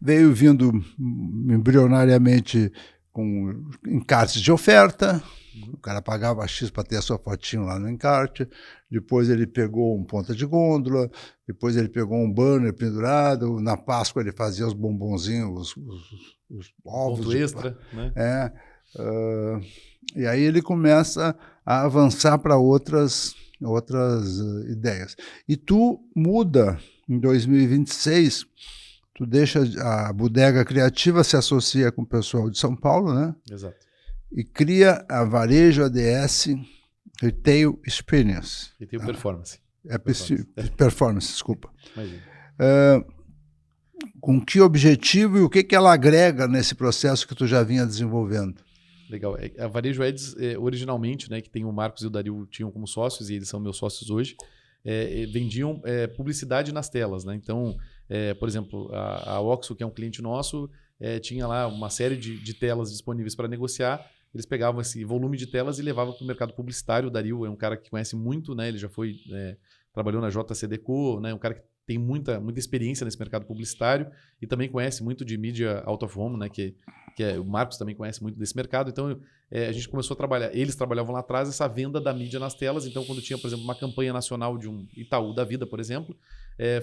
veio vindo embrionariamente com encartes de oferta, o cara pagava X para ter a sua fotinho lá no encarte, depois ele pegou um ponta de gôndola, depois ele pegou um banner pendurado, na Páscoa ele fazia os bombonzinhos, os ovos. Ponto extra, né? E aí ele começa a avançar para outras ideias. E tu muda em 2026, tu deixa a Bodega Criativa, se associa com o pessoal de São Paulo, né? Exato. E cria a Varejo ADS Retail Experience. Retail Performance. Performance, desculpa. Imagina. Com que objetivo e o que ela agrega nesse processo que tu já vinha desenvolvendo? Legal. A Varejo Ads, originalmente, né, que tem o Marcos e o Dario tinham como sócios, e eles são meus sócios hoje, vendiam publicidade nas telas, né? Então, por exemplo, a Oxo, que é um cliente nosso, tinha lá uma série de telas disponíveis para negociar. Eles pegavam esse volume de telas e levavam para o mercado publicitário. O Dario é um cara que conhece muito, né? Ele já trabalhou na JCDecaux, né? Um cara que tem muita experiência nesse mercado publicitário e também conhece muito de mídia out of home, né? Que o Marcos também conhece muito desse mercado. Então, a gente começou a trabalhar. Eles trabalhavam lá atrás essa venda da mídia nas telas. Então, quando tinha, por exemplo, uma campanha nacional de um Itaú da vida, por exemplo,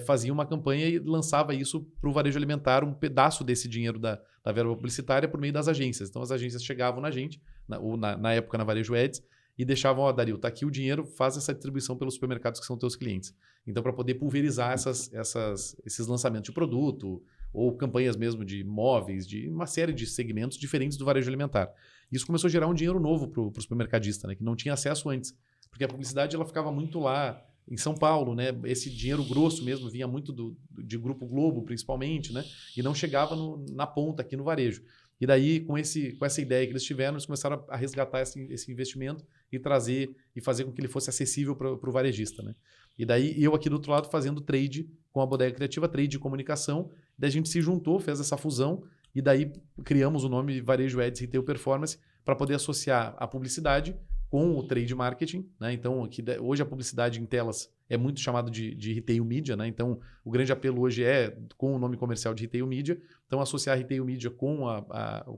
fazia uma campanha e lançava isso para o varejo alimentar, um pedaço desse dinheiro da verba publicitária por meio das agências. Então, as agências chegavam na gente, na época na Varejo Ads, e deixavam, Dario, tá aqui o dinheiro, faz essa distribuição pelos supermercados que são teus clientes. Então, para poder pulverizar esses lançamentos de produto ou campanhas mesmo de móveis, de uma série de segmentos diferentes do varejo alimentar. Isso começou a gerar um dinheiro novo para o supermercadista, né, que não tinha acesso antes. Porque a publicidade ela ficava muito lá em São Paulo, né? Esse dinheiro grosso mesmo vinha muito de Grupo Globo, principalmente, né? E não chegava na ponta aqui no varejo. E daí, com essa ideia que eles tiveram, eles começaram a resgatar esse investimento e trazer e fazer com que ele fosse acessível para o varejista, né? E daí, eu aqui do outro lado fazendo trade com a Bodega Criativa, trade de comunicação. Daí a gente se juntou, fez essa fusão e daí criamos o nome Varejo Ads Retail Performance para poder associar a publicidade com o trade marketing, né? Então, hoje a publicidade em telas é muito chamado de retail media, né? Então, o grande apelo hoje é com o nome comercial de retail media. Então, associar retail media com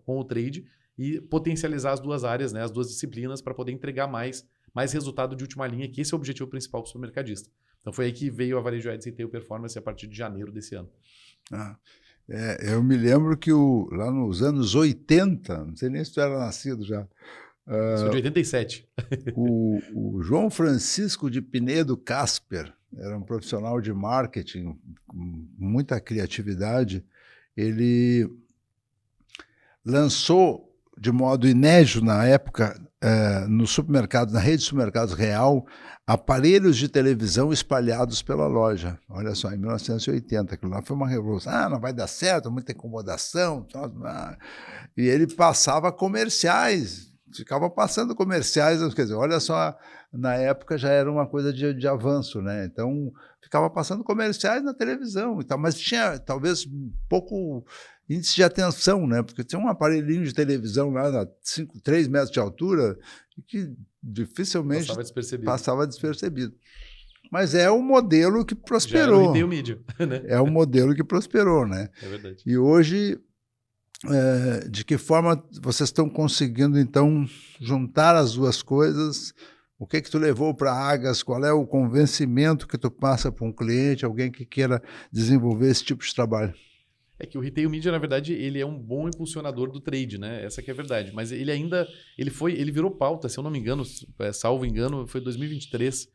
o trade e potencializar as duas áreas, né? As duas disciplinas para poder entregar mais resultado de última linha, que esse é o objetivo principal do supermercadista. Então, foi aí que veio a Varejo Ads Retail Performance a partir de janeiro desse ano. Eu me lembro que lá nos anos 80, não sei nem se tu era nascido já, Isso é de 87. O João Francisco de Pinedo Casper era um profissional de marketing com muita criatividade. Ele lançou de modo inédito na época, no supermercado, na rede de supermercados Real, aparelhos de televisão espalhados pela loja. Olha só, em 1980, aquilo lá foi uma revolução. Não vai dar certo, muita incomodação. E ele passava comerciais, ficava passando comerciais, quer dizer, olha só, na época já era uma coisa de avanço, né? Então, ficava passando comerciais na televisão e tal, mas tinha talvez pouco índice de atenção, né? Porque tinha um aparelhinho de televisão lá a 3 metros de altura que dificilmente passava despercebido. Mas é um modelo que prosperou. Já era o Retail Media, né? É um modelo que prosperou, né? É verdade. E hoje, de que forma vocês estão conseguindo, então, juntar as duas coisas? O que tu levou para a Agas? Qual é o convencimento que tu passa para um cliente, alguém que queira desenvolver esse tipo de trabalho? É que o Retail Media, na verdade, ele é um bom impulsionador do trade, né? Essa que é a verdade. Mas ele virou pauta, se eu não me engano, salvo engano, foi 2023,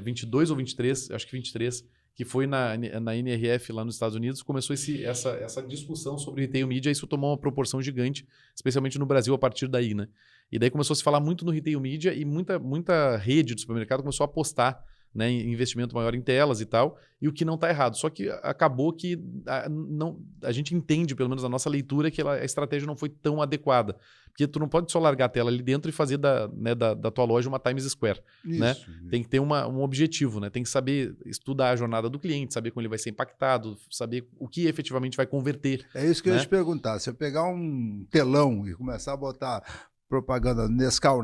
22 ou 23, acho que 23, que foi na NRF lá nos Estados Unidos, começou essa discussão sobre Retail Media, e isso tomou uma proporção gigante, especialmente no Brasil, a partir daí, né? E daí começou a se falar muito no Retail Media e muita rede de supermercado começou a apostar, né, em investimento maior em telas e tal, e o que não está errado. Só que acabou que a gente entende, pelo menos a nossa leitura, que a estratégia não foi tão adequada. Porque tu não pode só largar a tela ali dentro e fazer da tua loja uma Times Square. Isso, né? isso. Tem que ter um objetivo, né? Tem que saber estudar a jornada do cliente, saber como ele vai ser impactado, saber o que efetivamente vai converter. É isso que eu né? ia te perguntar. Se eu pegar um telão e começar a botar propaganda Nescau,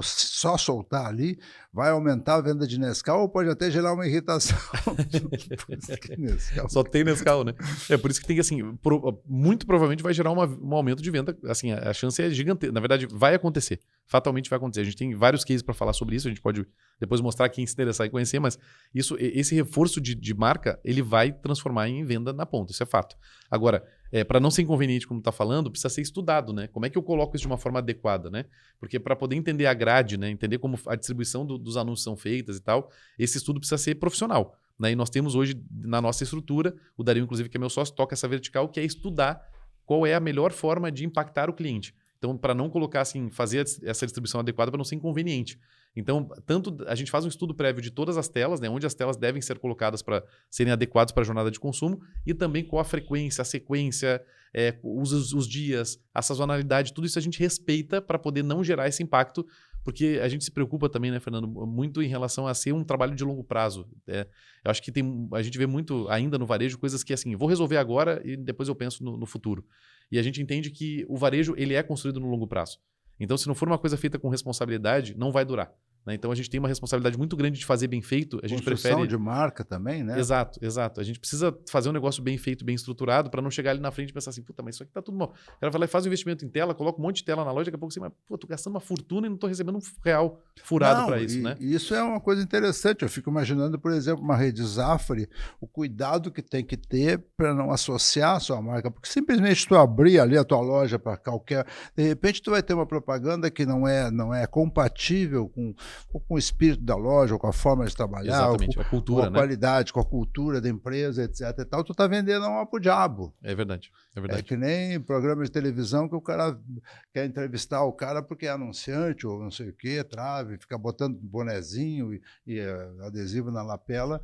só soltar ali, vai aumentar a venda de Nescau ou pode até gerar uma irritação? Só tem Nescau, né? É por isso que tem assim, muito provavelmente vai gerar um aumento de venda, assim, a chance é gigantesca. Na verdade, vai acontecer. Fatalmente vai acontecer. A gente tem vários cases para falar sobre isso, a gente pode depois mostrar quem se interessar e conhecer, mas esse reforço de marca, ele vai transformar em venda na ponta, isso é fato. Agora, para não ser inconveniente, como está falando, precisa ser estudado, né? Como é que eu coloco isso de uma forma adequada, né? Porque para poder entender a grade, né? Entender como a distribuição dos anúncios são feitas e tal, esse estudo precisa ser profissional, né? E nós temos hoje na nossa estrutura, o Dario, inclusive, que é meu sócio, toca essa vertical, que é estudar qual é a melhor forma de impactar o cliente. Então, para não colocar assim, fazer essa distribuição adequada para não ser inconveniente. Então, a gente faz um estudo prévio de todas as telas, né, onde as telas devem ser colocadas para serem adequadas para a jornada de consumo, e também qual a frequência, a sequência, os dias, a sazonalidade, tudo isso a gente respeita para poder não gerar esse impacto, porque a gente se preocupa também, né, Fernando, muito em relação a ser um trabalho de longo prazo. Eu acho que a gente vê muito ainda no varejo coisas que assim, vou resolver agora e depois eu penso no futuro. E a gente entende que o varejo ele é construído no longo prazo. Então, se não for uma coisa feita com responsabilidade, não vai durar. Né? Então, a gente tem uma responsabilidade muito grande de fazer bem feito. A gente Construção de marca também, né? Exato, exato. A gente precisa fazer um negócio bem feito, bem estruturado, para não chegar ali na frente e pensar assim, puta, mas isso aqui tá tudo mal. O cara vai lá e faz um investimento em tela, coloca um monte de tela na loja, daqui a pouco você, mas, pô, tô gastando uma fortuna e não tô recebendo um real furado para isso, né? Isso é uma coisa interessante. Eu fico imaginando, por exemplo, uma rede Zafari, o cuidado que tem que ter para não associar a sua marca, porque simplesmente tu abrir ali a tua loja para qualquer... De repente tu vai ter uma propaganda que não é compatível com o espírito da loja, ou com a forma de trabalhar, exatamente, a cultura, com a qualidade, com a cultura da empresa, etc. e tal, tu tá vendendo uma pro diabo. É verdade, é verdade. É que nem programa de televisão que o cara quer entrevistar o cara porque é anunciante ou não sei o quê, trave, fica botando bonezinho e adesivo na lapela.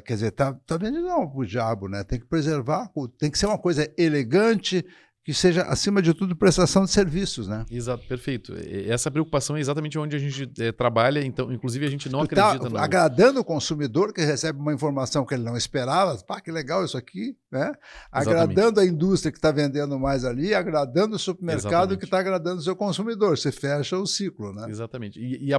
Quer dizer, tá vendendo uma pro diabo, né? Tem que preservar, tem que ser uma coisa elegante, que seja, acima de tudo, prestação de serviços, né? Exato, perfeito. Essa preocupação é exatamente onde a gente trabalha, então, inclusive, a gente não acredita no... agradando o consumidor, que recebe uma informação que ele não esperava, pá, que legal isso aqui, né? Agradando a indústria que está vendendo mais ali, agradando o supermercado que está agradando o seu consumidor. Você fecha o ciclo, né? Exatamente. E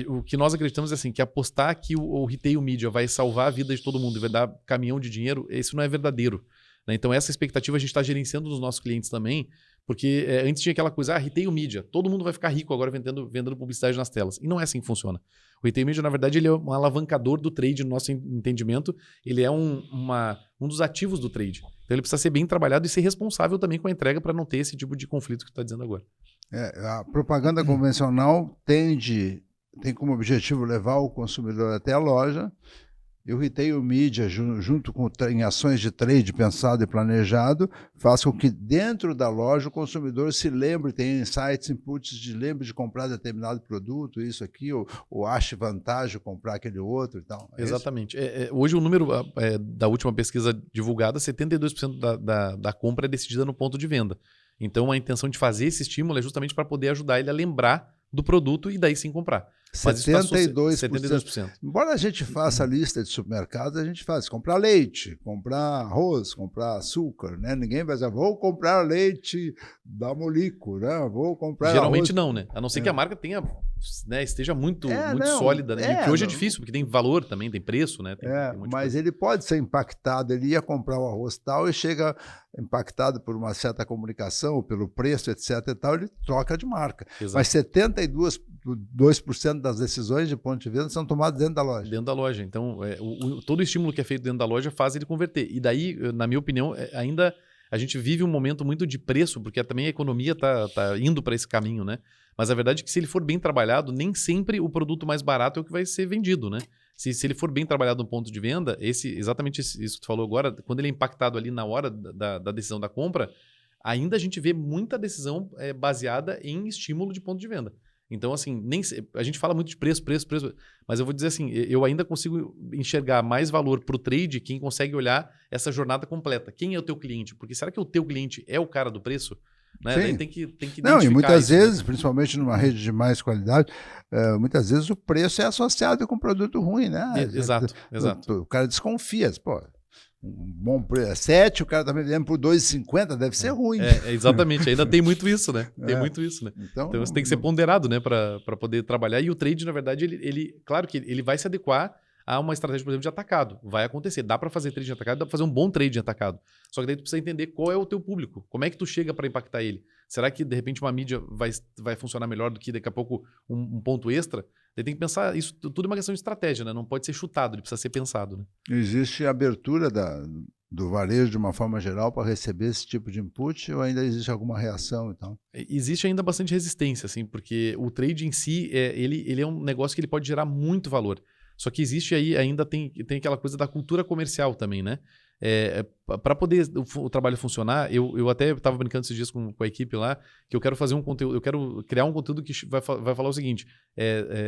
o que nós acreditamos é assim, que apostar que o Retail Media vai salvar a vida de todo mundo e vai dar caminhão de dinheiro, isso não é verdadeiro. Então, essa expectativa a gente está gerenciando nos nossos clientes também, porque antes tinha aquela coisa, Retail Media, todo mundo vai ficar rico agora vendendo publicidade nas telas. E não é assim que funciona. O retail media, na verdade, ele é um alavancador do trade, no nosso entendimento. Ele é um dos ativos do trade. Então ele precisa ser bem trabalhado e ser responsável também com a entrega para não ter esse tipo de conflito que tu está dizendo agora. A propaganda convencional tem como objetivo levar o consumidor até a loja, e o retail media, junto com em ações de trade pensado e planejado, faz com que dentro da loja o consumidor se lembre, tenha insights, inputs, lembre de comprar determinado produto, isso aqui, ou ache vantagem comprar aquele outro e tal. Exatamente. Hoje o número da última pesquisa divulgada, 72% da compra é decidida no ponto de venda. Então a intenção de fazer esse estímulo é justamente para poder ajudar ele a lembrar do produto e daí sim comprar. 72%. Embora a gente faça a lista de supermercados, a gente faz comprar leite, comprar arroz, comprar açúcar, né? Ninguém vai dizer, vou comprar leite da Molico, né? Vou comprar Geralmente arroz. Não, né? A não ser que a marca tenha, né, esteja muito sólida, né? Que hoje é difícil, porque tem valor também, tem preço, né? Tem mas ele pode ser impactado, ele ia comprar o arroz tal e chega impactado por uma certa comunicação, ou pelo preço, etc. e tal, ele troca de marca. Exato. Mas 72% das decisões de ponto de venda são tomadas dentro da loja. Dentro da loja. Então, todo o estímulo que é feito dentro da loja faz ele converter. E daí, na minha opinião, ainda a gente vive um momento muito de preço, porque também a economia está indo para esse caminho, né? Mas a verdade é que se ele for bem trabalhado, nem sempre o produto mais barato é o que vai ser vendido, né? Se ele for bem trabalhado no ponto de venda, exatamente isso que tu falou agora, quando ele é impactado ali na hora da decisão da compra, ainda a gente vê muita decisão baseada em estímulo de ponto de venda. Então, assim, a gente fala muito de preço, mas eu vou dizer assim, eu ainda consigo enxergar mais valor para o trade quem consegue olhar essa jornada completa. Quem é o teu cliente? Porque será que o teu cliente é o cara do preço? Né? Daí tem que Não, e muitas isso, vezes, né? Principalmente numa rede de mais qualidade, muitas vezes o preço é associado com produto ruim, né? Exato. O cara desconfia, pô, um bom preço é 7, o cara está vendendo por 2,50, deve ser ruim. Exatamente, ainda tem muito isso, né? Tem muito isso, né? Então você tem que ser ponderado, né, para poder trabalhar. E o trade, na verdade, ele claro que ele vai se adequar a uma estratégia, por exemplo, de atacado. Vai acontecer. Dá para fazer trade de atacado, dá para fazer um bom trade de atacado. Só que daí tu precisa entender qual é o teu público. Como é que tu chega para impactar ele? Será que, de repente, uma mídia vai funcionar melhor do que, daqui a pouco, um ponto extra? Daí tem que pensar, isso tudo é uma questão de estratégia, né? Não pode ser chutado, ele precisa ser pensado, né? Existe abertura do varejo, de uma forma geral, para receber esse tipo de input, ou ainda existe alguma reação? Então? Existe ainda bastante resistência, assim, porque o trade em si, ele é um negócio que ele pode gerar muito valor. Só que existe aí, ainda tem aquela coisa da cultura comercial também, né? Para poder o trabalho funcionar, eu até estava brincando esses dias com a equipe lá, que eu quero fazer um conteúdo, eu quero criar um conteúdo que vai falar o seguinte,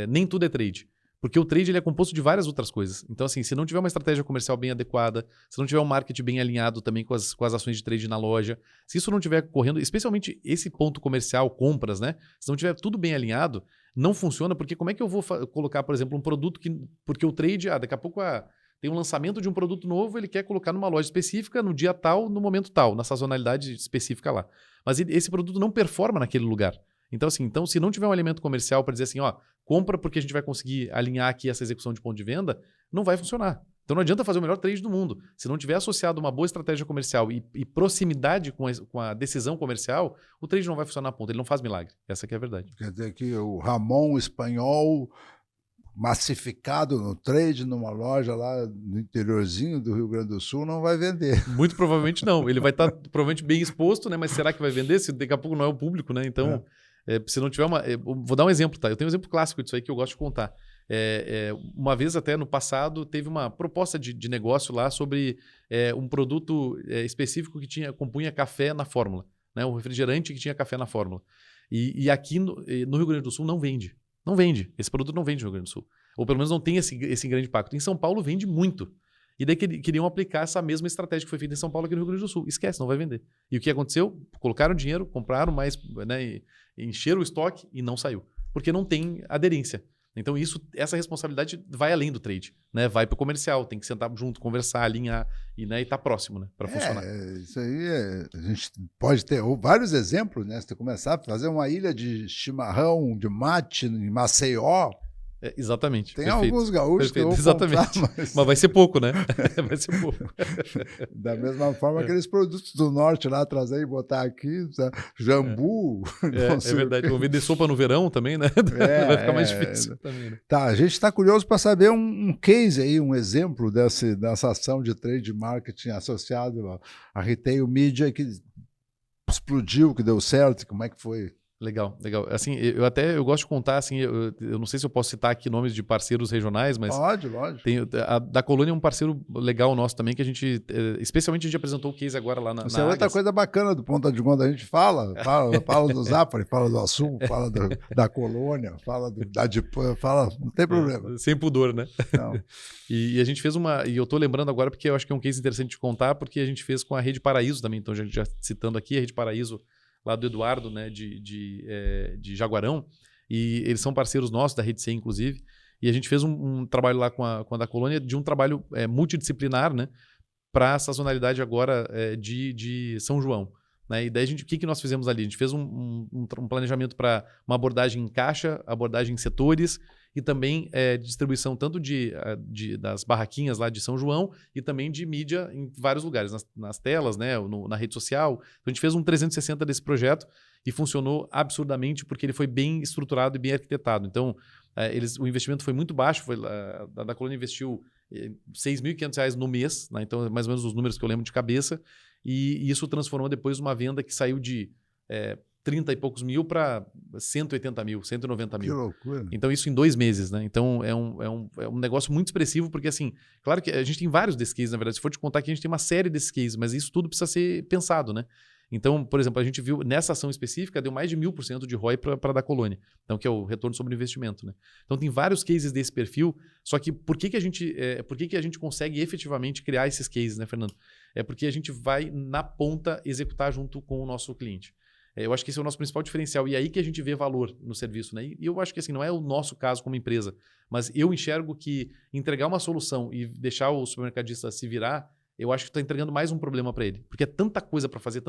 nem tudo é trade. Porque o trade ele é composto de várias outras coisas. Então, assim, se não tiver uma estratégia comercial bem adequada, se não tiver um marketing bem alinhado também com as ações de trade na loja, se isso não estiver correndo, especialmente esse ponto comercial, compras, né? Se não tiver tudo bem alinhado, não funciona, porque como é que eu vou colocar, por exemplo, um produto porque o trade, daqui a pouco tem um lançamento de um produto novo, ele quer colocar numa loja específica, no dia tal, no momento tal, na sazonalidade específica lá. Mas esse produto não performa naquele lugar. Então, assim, se não tiver um elemento comercial para dizer assim, compra porque a gente vai conseguir alinhar aqui essa execução de ponto de venda, não vai funcionar. Então não adianta fazer o melhor trade do mundo. Se não tiver associado uma boa estratégia comercial e proximidade com a decisão comercial, o trade não vai funcionar a ponta, ele não faz milagre. Essa que é a verdade. Quer dizer que o Ramon espanhol massificado no trade, numa loja lá no interiorzinho do Rio Grande do Sul, não vai vender. Muito provavelmente não. Ele vai estar provavelmente bem exposto, né? Mas será que vai vender? Se daqui a pouco não é o público, né? Então, se não tiver vou dar um exemplo, tá? Eu tenho um exemplo clássico disso aí que eu gosto de contar. Uma vez até no passado teve uma proposta de negócio lá sobre um produto específico que compunha café na fórmula, né? Um refrigerante que tinha café na fórmula. E aqui no Rio Grande do Sul não vende. Não vende. Esse produto não vende no Rio Grande do Sul. Ou pelo menos não tem esse grande impacto. Em São Paulo vende muito. E daí queriam aplicar essa mesma estratégia que foi feita em São Paulo aqui no Rio Grande do Sul. Esquece, não vai vender. E o que aconteceu? Colocaram dinheiro, compraram mais, né, encheram o estoque e não saiu. Porque não tem aderência. Então essa responsabilidade vai além do trade, né? Vai para o comercial, tem que sentar junto, conversar, alinhar e estar próximo, né? Para funcionar. Isso aí a gente pode ter vários exemplos, né? Se você começar a fazer uma ilha de chimarrão, de mate em Maceió, Exatamente. Tem perfeito, alguns gaúchos perfeito, que vão exatamente. comprar, Mas vai ser pouco, né? Vai ser pouco. Da mesma forma, aqueles produtos do norte lá, trazer e botar aqui, sabe? Jambu, não É sei o verdade. quê. Vou vender sopa no verão também, né? Vai ficar mais difícil também, né? Tá, a gente está curioso para saber um case aí, um exemplo dessa ação de trade marketing associado à retail media que explodiu, que deu certo, como é que foi? Legal, legal. Assim, eu gosto de contar, assim, eu não sei se eu posso citar aqui nomes de parceiros regionais, mas Pode, lógico. a da Colônia é um parceiro legal nosso também, que a gente, especialmente a gente apresentou o case agora lá na Isso é outra Águias. coisa bacana do Ponta de Gonda. A gente fala do Zafari, fala do Assum, fala da Colônia, fala da Dipan, fala, não tem problema. Sem pudor, né? Não. E a gente fez e eu tô lembrando agora porque eu acho que é um case interessante de contar, porque a gente fez com a Rede Paraíso também, então a gente já citando aqui a Rede Paraíso, lá do Eduardo, né, de Jaguarão, e eles são parceiros nossos, da Rede C, inclusive, e a gente fez um trabalho lá com a da Colônia, de um trabalho multidisciplinar, né, para a sazonalidade agora de São João. Né? E daí o que nós fizemos ali? A gente fez um planejamento para uma abordagem em caixa, abordagem em setores, e também distribuição tanto das barraquinhas lá de São João e também de mídia em vários lugares, nas telas, né, na rede social. Então a gente fez um 360 desse projeto e funcionou absurdamente porque ele foi bem estruturado e bem arquitetado. Então o investimento foi muito baixo, a da Colônia investiu R$ 6.500 no mês, né, então mais ou menos os números que eu lembro de cabeça, e isso transformou depois uma venda que saiu de 30 e poucos mil para 180 mil, 190 mil. Que loucura. Então, isso em 2 meses, né? Então, é um negócio muito expressivo, porque, assim, claro que a gente tem vários desses cases, na verdade. Se for te contar que a gente tem uma série desses cases, mas isso tudo precisa ser pensado, né? Então, por exemplo, a gente viu nessa ação específica, deu mais de 1000% de ROI para da Colônia, então, que é o retorno sobre o investimento, né? Então, tem vários cases desse perfil, só que por que a gente consegue efetivamente criar esses cases, né, Fernando? É porque a gente vai, na ponta, executar junto com o nosso cliente. Eu acho que esse é o nosso principal diferencial. E é aí que a gente vê valor no serviço. Né? E eu acho que assim, não é o nosso caso como empresa, mas eu enxergo que entregar uma solução e deixar o supermercadista se virar, eu acho que está entregando mais um problema para ele. Porque é tanta coisa para fazer,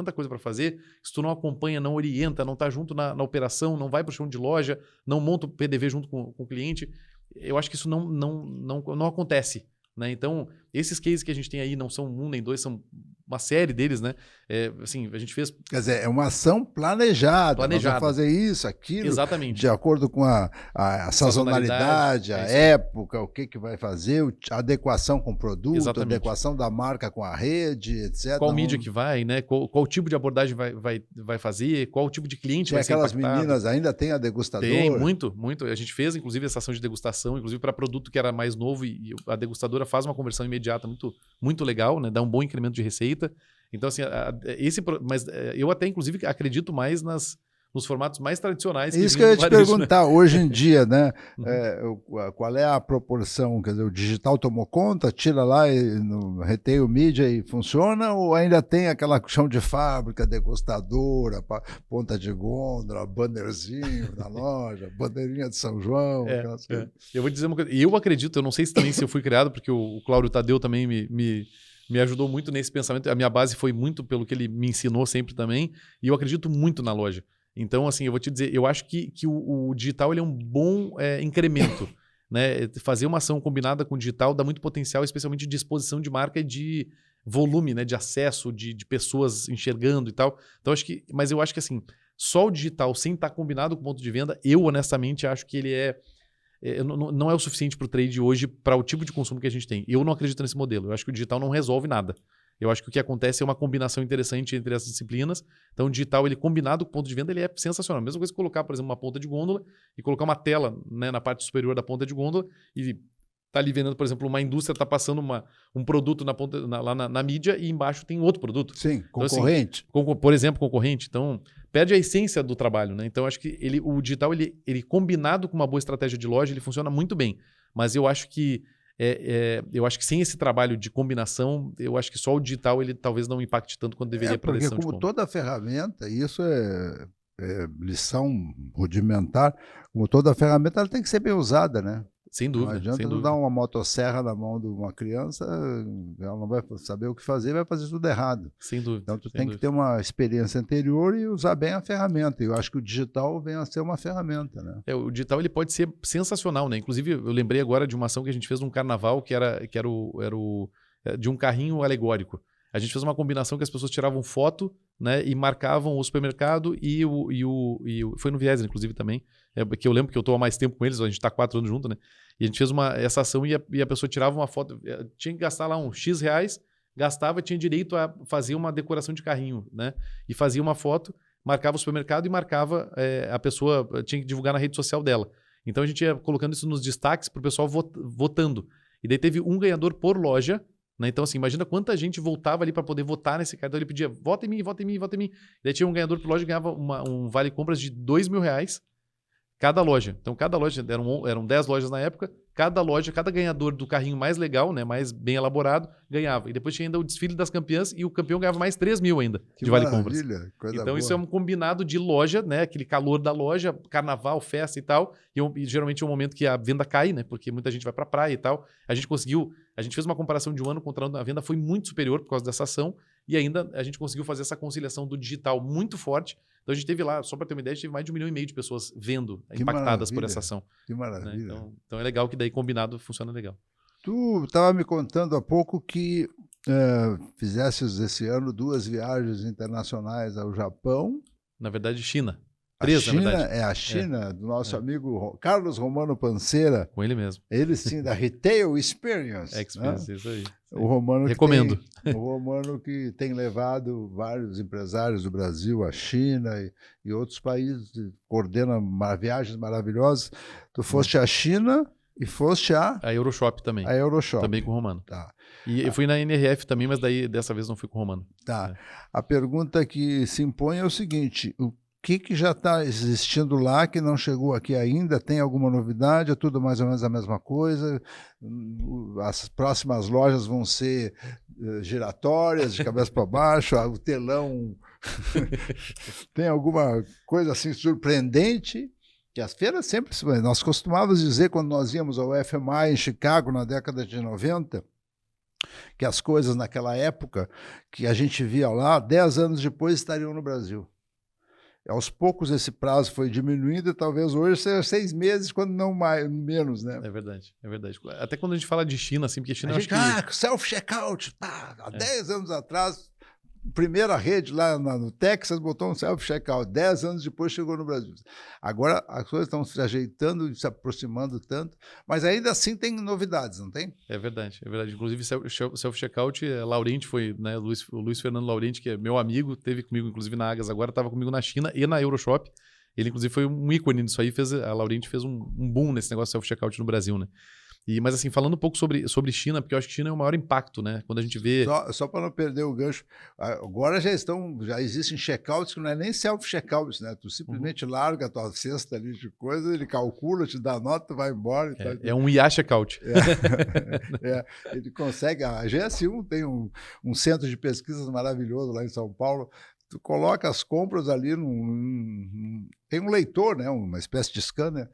se tu não acompanha, não orienta, não está junto na operação, não vai para o chão de loja, não monta o PDV junto com o cliente, eu acho que isso não acontece. Né? Então, esses cases que a gente tem aí não são um nem dois, são uma série deles, né? Assim, a gente fez... Quer dizer, é uma ação planejada. Nós vamos fazer isso, aquilo. Exatamente. De acordo com a sazonalidade, a época, o que vai fazer, a adequação com o produto, exatamente. A adequação da marca com a rede, etc. Qual mídia que vai, né? Qual tipo de abordagem vai fazer, qual tipo de cliente vai ser aquelas impactado. Meninas ainda tem a degustadora? Tem, muito, muito. A gente fez, inclusive, essa ação de degustação, inclusive para produto que era mais novo, e a degustadora faz uma conversão imediata muito, muito legal, né? Dá um bom incremento de receita. Então, assim, mas eu até, inclusive, acredito mais nos formatos mais tradicionais. Isso que eu ia te perguntar, né? Hoje em dia, né? Qual é a proporção? Quer dizer, o digital tomou conta, tira lá no retail mídia e funciona, ou ainda tem aquela chão de fábrica, degustadora, ponta de gôndola, bannerzinho na loja, bandeirinha de São João? Eu vou dizer uma coisa, eu acredito, eu não sei se eu fui criado, porque o Cláudio Tadeu também me ajudou muito nesse pensamento. A minha base foi muito pelo que ele me ensinou sempre também, e eu acredito muito na loja. Então, assim, eu vou te dizer, eu acho que o digital ele é um bom incremento. Né? Fazer uma ação combinada com o digital dá muito potencial, especialmente de exposição de marca e de volume, né? De acesso, de pessoas enxergando e tal. Então, mas eu acho que assim, só o digital sem estar combinado com o ponto de venda, eu honestamente acho que ele não é o suficiente para o trade hoje, para o tipo de consumo que a gente tem. Eu não acredito nesse modelo. Eu acho que o digital não resolve nada. Eu acho que o que acontece é uma combinação interessante entre essas disciplinas. Então, o digital, ele combinado com o ponto de venda, ele é sensacional. A mesma coisa que colocar, por exemplo, uma ponta de gôndola e colocar uma tela, né, na parte superior da ponta de gôndola e tá ali vendendo, por exemplo, uma indústria está passando um produto lá na mídia e embaixo tem outro produto. Sim, concorrente. Então, assim, por exemplo, concorrente. Então, perde a essência do trabalho. Né? Então, acho que o digital, ele combinado com uma boa estratégia de loja, ele funciona muito bem. Mas eu acho que sem esse trabalho de combinação, eu acho que só o digital ele talvez não impacte tanto quanto deveria para a decisão de compra. Porque como toda ferramenta, e isso é lição rudimentar, como toda ferramenta, ela tem que ser bem usada, né? Sem Não dúvida. adianta sem tu dúvida. dar uma motosserra na mão de uma criança, ela não vai saber o que fazer, vai fazer tudo errado. Sem dúvida. Então, tu sem tem que dúvida. ter uma experiência anterior e usar bem a ferramenta. E eu acho que o digital vem a ser uma ferramenta, né? O digital ele pode ser sensacional, né? Inclusive, eu lembrei agora de uma ação que a gente fez num carnaval que era de um carrinho alegórico. A gente fez uma combinação que as pessoas tiravam foto, né, e marcavam o supermercado foi no Viés, inclusive, também. Que eu lembro que eu estou há mais tempo com eles, a gente está 4 anos junto, né? E a gente fez essa ação e a pessoa tirava uma foto, tinha que gastar lá uns X reais, gastava e tinha direito a fazer uma decoração de carrinho, né? E fazia uma foto, marcava o supermercado e marcava a pessoa, tinha que divulgar na rede social dela. Então a gente ia colocando isso nos destaques para o pessoal votando. E daí teve um ganhador por loja, né? Então, assim, imagina quanta gente voltava ali para poder votar nesse cara. Então ele pedia, vota em mim, vota em mim, vota em mim. E daí tinha um ganhador por loja que ganhava um vale-compras de R$2.000 cada loja. Então, cada loja, eram 10 lojas na época, cada loja, cada ganhador do carrinho mais legal, né, mais bem elaborado, ganhava. E depois tinha ainda o desfile das campeãs e o campeão ganhava mais 3.000 ainda Que de vale-compras. maravilha, coisa Então, boa. isso é um combinado de loja, né? Aquele calor da loja, carnaval, festa e tal. E geralmente é um momento que a venda cai, né? Porque muita gente vai pra praia e tal. A gente fez uma comparação de um ano contra ano, a venda foi muito superior por causa dessa ação. E ainda a gente conseguiu fazer essa conciliação do digital muito forte. Então a gente teve lá, só para ter uma ideia, a gente teve mais de 1,5 milhão de pessoas vendo, Que impactadas por maravilha. essa ação. Que Né? maravilha. Então é legal que daí combinado funciona legal. Tu estava me contando há pouco que fizesses esse ano 2 viagens internacionais ao Japão. Na verdade, China. A 3, China, na verdade. é a China do nosso amigo Carlos Romano Panceira, Com ele mesmo. ele sim, da Retail Experience. Experience, né? isso aí. O Romano Recomendo. o Romano que tem levado vários empresários do Brasil à China e outros países, coordena viagens maravilhosas. Tu foste à China e foste A Euroshop também. a Euroshop. Também com o Romano. Tá. E eu fui na NRF também, mas daí dessa vez não fui com o Romano. Tá. A pergunta que se impõe é o seguinte: o que já está existindo lá que não chegou aqui ainda? Tem alguma novidade? É tudo mais ou menos a mesma coisa? As próximas lojas vão ser giratórias, de cabeça para baixo? O telão tem alguma coisa assim surpreendente? Que as feiras sempre... Nós costumávamos dizer, quando nós íamos ao FMI em Chicago na década de 90, que as coisas naquela época que a gente via lá, 10 anos depois estariam no Brasil. Aos poucos esse prazo foi diminuindo e talvez hoje seja 6 meses, quando não mais, menos, né? É verdade, é verdade. Até quando a gente fala de China, assim, porque China A eu gente, acho que... self-checkout, há 10 anos atrás, primeira rede lá no Texas botou um self-checkout, 10 anos depois chegou no Brasil. Agora as coisas estão se ajeitando e se aproximando tanto, mas ainda assim tem novidades, não tem? É verdade, é verdade. Inclusive, self-checkout, Laurenti foi, né, o Luiz Fernando Laurenti, que é meu amigo, teve comigo, inclusive, na Agas agora, estava comigo na China e na Euroshop. Ele, inclusive, foi um ícone nisso aí, a Laurenti fez um boom nesse negócio de self-checkout no Brasil, né? Mas assim, falando um pouco sobre China, porque eu acho que China é o maior impacto, né? Quando a gente vê... Só para não perder o gancho, agora já existem checkouts que não é nem self-checkouts, né? Tu simplesmente larga a tua cesta ali de coisa, ele calcula, te dá nota, tu vai embora. É um IA checkout. Ele consegue... A GS1 tem um centro de pesquisas maravilhoso lá em São Paulo. Tu coloca as compras ali, tem um leitor, né? Uma espécie de scanner,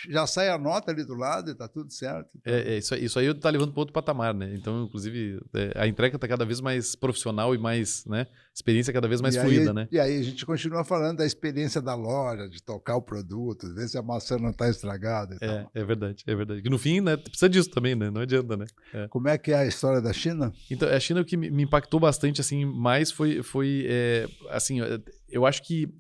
já sai a nota ali do lado e tá tudo certo. Então... Isso aí tá levando para outro patamar, né? Então, inclusive, a entrega tá cada vez mais profissional e mais, né? Experiência cada vez mais fluida, né? E aí a gente continua falando da experiência da loja, de tocar o produto, ver se a maçã não tá estragada e tal. É verdade, é verdade. Que no fim, né, precisa disso também, né? Não adianta, né? Como é que é a história da China? Então, a China, o que me impactou bastante, assim, mais foi assim, eu acho que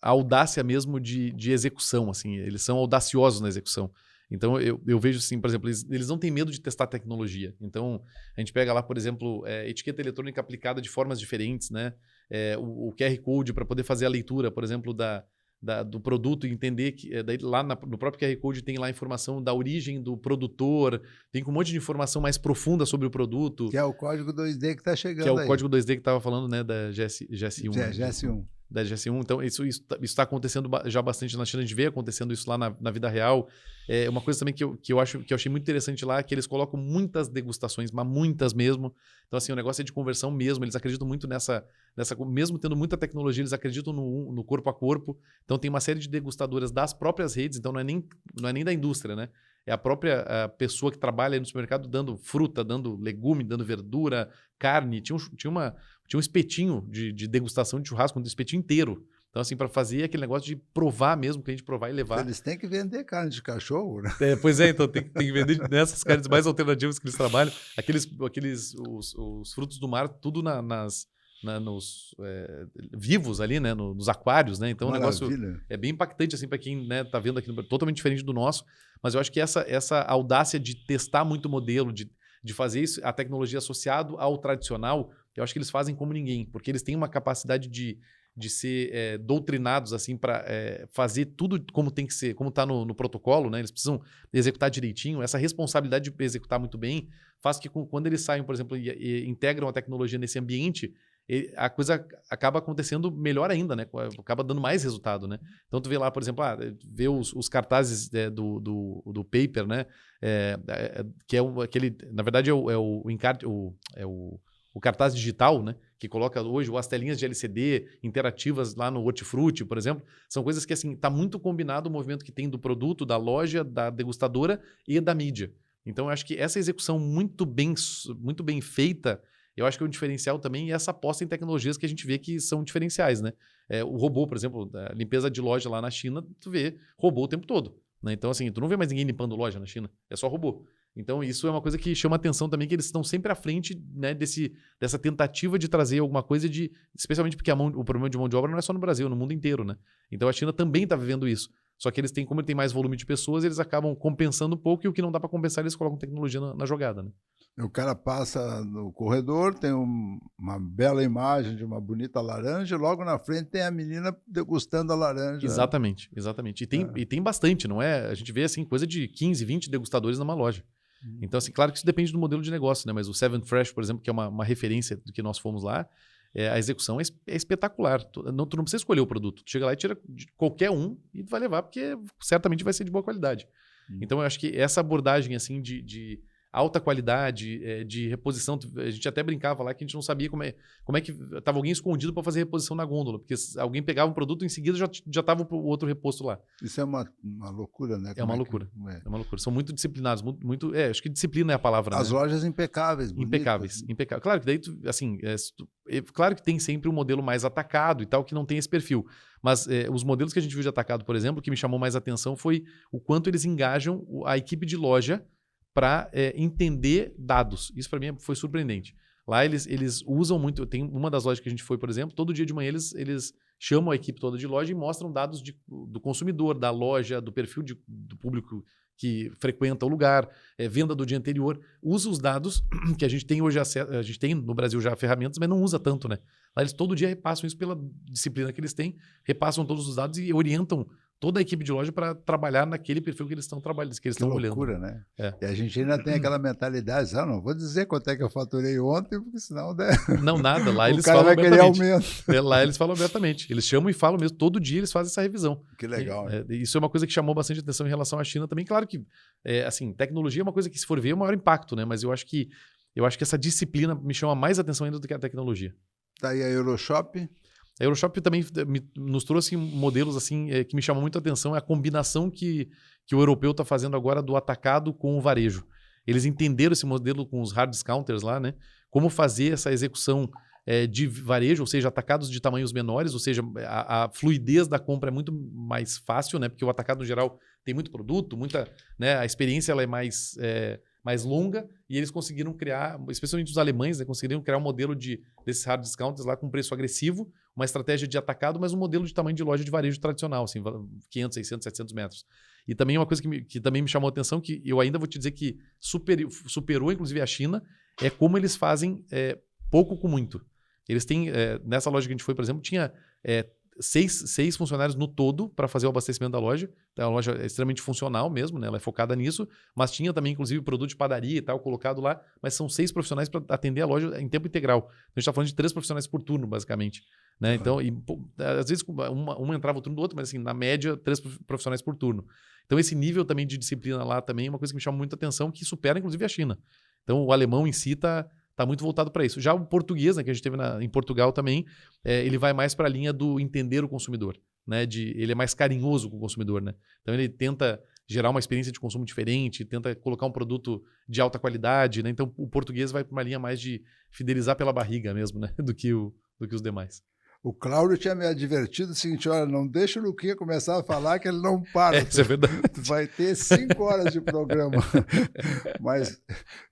a audácia mesmo de execução, assim, eles são audaciosos na execução. Então, eu vejo assim, por exemplo, eles não têm medo de testar tecnologia. Então, a gente pega lá, por exemplo, etiqueta eletrônica aplicada de formas diferentes, né? O QR Code para poder fazer a leitura, por exemplo, do produto e entender que daí lá no próprio QR Code tem lá a informação da origem do produtor, tem um monte de informação mais profunda sobre o produto. Que é o código 2D que está chegando aí. Que é o aí. Código 2D que estava falando, né, da GS1. GS1. Da GS1. Então, isso está acontecendo já bastante na China, a gente vê acontecendo isso lá na vida real. Uma coisa também que eu achei muito interessante lá é que eles colocam muitas degustações, mas muitas mesmo. Então, assim, o negócio é de conversão mesmo. Eles acreditam muito mesmo tendo muita tecnologia, eles acreditam no corpo a corpo. Então tem uma série de degustadoras das próprias redes, então não é nem da indústria, né? É a própria pessoa que trabalha aí no supermercado dando fruta, dando legume, dando verdura, carne. Tinha um espetinho de degustação de churrasco, um espetinho inteiro. Então, assim, para fazer aquele negócio de provar mesmo, que a gente provar e levar. Eles têm que vender carne de cachorro, né? Pois é, então tem que vender nessas carnes mais alternativas que eles trabalham. Os frutos do mar, tudo nos vivos ali, né? Nos aquários, né? Então o negócio é bem impactante, assim, para quem, né, tá vendo aqui, totalmente diferente do nosso. Mas eu acho que essa audácia de testar muito modelo, de fazer isso, a tecnologia associado ao tradicional, eu acho que eles fazem como ninguém, porque eles têm uma capacidade de ser doutrinados assim para fazer tudo como tem que ser, como está no protocolo, né? Eles precisam executar direitinho. Essa responsabilidade de executar muito bem faz que quando eles saem, por exemplo, e integram a tecnologia nesse ambiente, a coisa acaba acontecendo melhor ainda, né? Acaba dando mais resultado, né? Então tu vê lá, por exemplo, vê os cartazes do paper, né? Que é aquele, na verdade o cartaz digital, né? Que coloca hoje as telinhas de LCD interativas lá no Hortifruti, por exemplo. São coisas que, assim, está muito combinado o movimento que tem do produto, da loja, da degustadora e da mídia. Então, eu acho que essa execução muito bem feita, eu acho que é um diferencial também, e essa aposta em tecnologias que a gente vê que são diferenciais, né? O robô, por exemplo, a limpeza de loja lá na China, tu vê robô o tempo todo, né? Então, assim, tu não vê mais ninguém limpando loja na China, é só robô. Então, isso é uma coisa que chama atenção também, que eles estão sempre à frente, né, dessa tentativa de trazer alguma coisa especialmente porque o problema de mão de obra não é só no Brasil, é no mundo inteiro, né? Então, a China também está vivendo isso. Só que como ele tem mais volume de pessoas, eles acabam compensando um pouco, e o que não dá para compensar, eles colocam tecnologia na jogada, né? O cara passa no corredor, tem uma bela imagem de uma bonita laranja, e logo na frente tem a menina degustando a laranja. Exatamente, exatamente. E tem bastante, não é? A gente vê, assim, coisa de 15, 20 degustadores numa loja. Então, assim, claro que isso depende do modelo de negócio, né? Mas o Seven Fresh, por exemplo, que é uma referência do que nós fomos lá, a execução é espetacular. Tu não precisa escolher o produto. Tu chega lá e tira de qualquer um e tu vai levar, porque certamente vai ser de boa qualidade. Então, eu acho que essa abordagem, assim, de alta qualidade, de reposição, a gente até brincava lá que a gente não sabia como é que estava alguém escondido para fazer reposição na gôndola, porque alguém pegava um produto e em seguida já estava o outro reposto lá. Isso é uma loucura, né? É uma loucura. É uma loucura. São muito disciplinados, acho que disciplina é a palavra. As lojas impecáveis. Impecáveis. Claro que daí, assim, claro que tem sempre um modelo mais atacado e tal, que não tem esse perfil. Mas os modelos que a gente viu de atacado, por exemplo, o que me chamou mais atenção foi o quanto eles engajam a equipe de loja para entender dados. Isso para mim foi surpreendente. Lá eles usam muito. Tem uma das lojas que a gente foi, por exemplo, todo dia de manhã eles chamam a equipe toda de loja e mostram dados do consumidor, da loja, do perfil do público que frequenta o lugar, venda do dia anterior. Usa os dados que a gente tem hoje acesso. A gente tem no Brasil já ferramentas, mas não usa tanto, né? Lá eles todo dia repassam isso pela disciplina que eles têm, repassam todos os dados e orientam toda a equipe de loja para trabalhar naquele perfil que eles estão trabalhando, que eles estão olhando. Que loucura, né? E a gente ainda tem aquela mentalidade, não vou dizer quanto é que eu faturei ontem, porque senão... Não, nada. Lá eles falam vai querer aumento. Lá eles falam abertamente. Eles chamam e falam mesmo. Todo dia eles fazem essa revisão. Que legal. Isso é uma coisa que chamou bastante atenção em relação à China também. Claro que, assim, tecnologia é uma coisa que, se for ver, é o maior impacto, né? Mas eu acho que essa disciplina me chama mais atenção ainda do que a tecnologia. Tá aí a Euroshop. A Euroshop também nos trouxe modelos assim que me chamam muito a atenção, é a combinação que o europeu está fazendo agora do atacado com o varejo. Eles entenderam esse modelo com os hard discounters lá, né? Como fazer essa execução de varejo, ou seja, atacados de tamanhos menores, ou seja, a fluidez da compra é muito mais fácil, né? Porque o atacado, no geral, tem muito produto, né? A experiência ela é mais longa, e eles conseguiram criar, especialmente os alemães, né, conseguiram criar um modelo desses hard discounters lá com preço agressivo, uma estratégia de atacado, mas um modelo de tamanho de loja de varejo tradicional, assim, 500, 600, 700 metros. E também uma coisa que também me chamou a atenção, que eu ainda vou te dizer que superou inclusive a China, é como eles fazem pouco com muito. Eles têm, nessa loja que a gente foi, por exemplo, tinha 6 funcionários no todo para fazer o abastecimento da loja. Então, a loja é extremamente funcional mesmo, né? Ela é focada nisso, mas tinha também, inclusive, produto de padaria e tal colocado lá, mas são 6 profissionais para atender a loja em tempo integral. A gente está falando de 3 profissionais por turno, basicamente. Né? Então, às vezes, um entrava o turno do outro, mas assim, na média, 3 profissionais por turno. Então, esse nível também de disciplina lá também é uma coisa que me chama muita atenção, que supera, inclusive, a China. Então, o alemão em si está está muito voltado para isso. Já o português, né, que a gente teve em Portugal também, ele vai mais para a linha do entender o consumidor. Né, ele é mais carinhoso com o consumidor. Né? Então ele tenta gerar uma experiência de consumo diferente, tenta colocar um produto de alta qualidade. Né? Então o português vai para uma linha mais de fidelizar pela barriga mesmo, né? do que os demais. O Cláudio tinha me advertido o seguinte: olha, não deixa o Luquinha começar a falar que ele não para. Isso é verdade. Vai ter 5 horas de programa. Mas,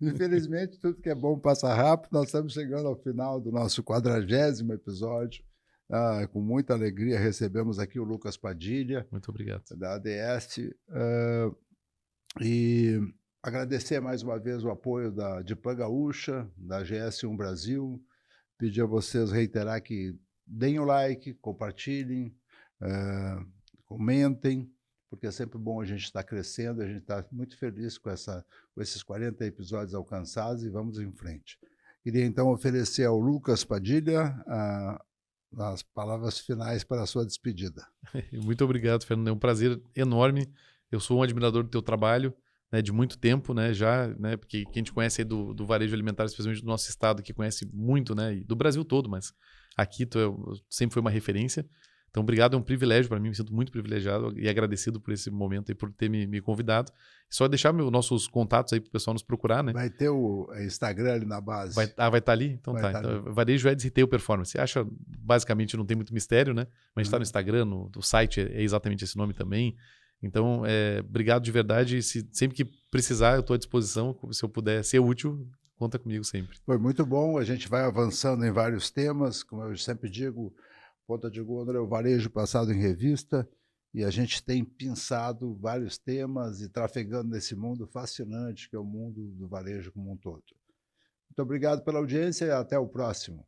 infelizmente, tudo que é bom passa rápido. Nós estamos chegando ao final do nosso 40º episódio. Com muita alegria recebemos aqui o Lucas Padilha. Muito obrigado. Da ADS. E agradecer mais uma vez o apoio da Dipan Gaúcha, da GS1 Brasil. Pedir a vocês reiterar que deem o like, compartilhem, comentem, porque é sempre bom a gente estar crescendo, a gente está muito feliz com esses 40 episódios alcançados e vamos em frente. Queria então oferecer ao Lucas Padilha as palavras finais para a sua despedida. Muito obrigado, Fernando. É um prazer enorme. Eu sou um admirador do teu trabalho, né, de muito tempo, né, já, né, porque quem te conhece aí do varejo alimentar, especialmente do nosso estado, que conhece muito, né, e do Brasil todo, mas aqui sempre foi uma referência. Então, obrigado, é um privilégio para mim, me sinto muito privilegiado e agradecido por esse momento e por ter me convidado. Só deixar nossos contatos aí para o pessoal nos procurar, né? Vai ter o Instagram ali na base. Vai estar ali? Então tá. Então, Varejo Eds Retail Performance. Acha, basicamente, não tem muito mistério, né? Mas a gente está no Instagram, do site é exatamente esse nome também. Então, obrigado de verdade. E sempre que precisar, eu estou à disposição. Se eu puder ser útil, conta comigo sempre. Foi muito bom. A gente vai avançando em vários temas. Como eu sempre digo, Ponta de Gondra é o varejo passado em revista. E a gente tem pensado vários temas e trafegando nesse mundo fascinante que é o mundo do varejo como um todo. Muito obrigado pela audiência e até o próximo.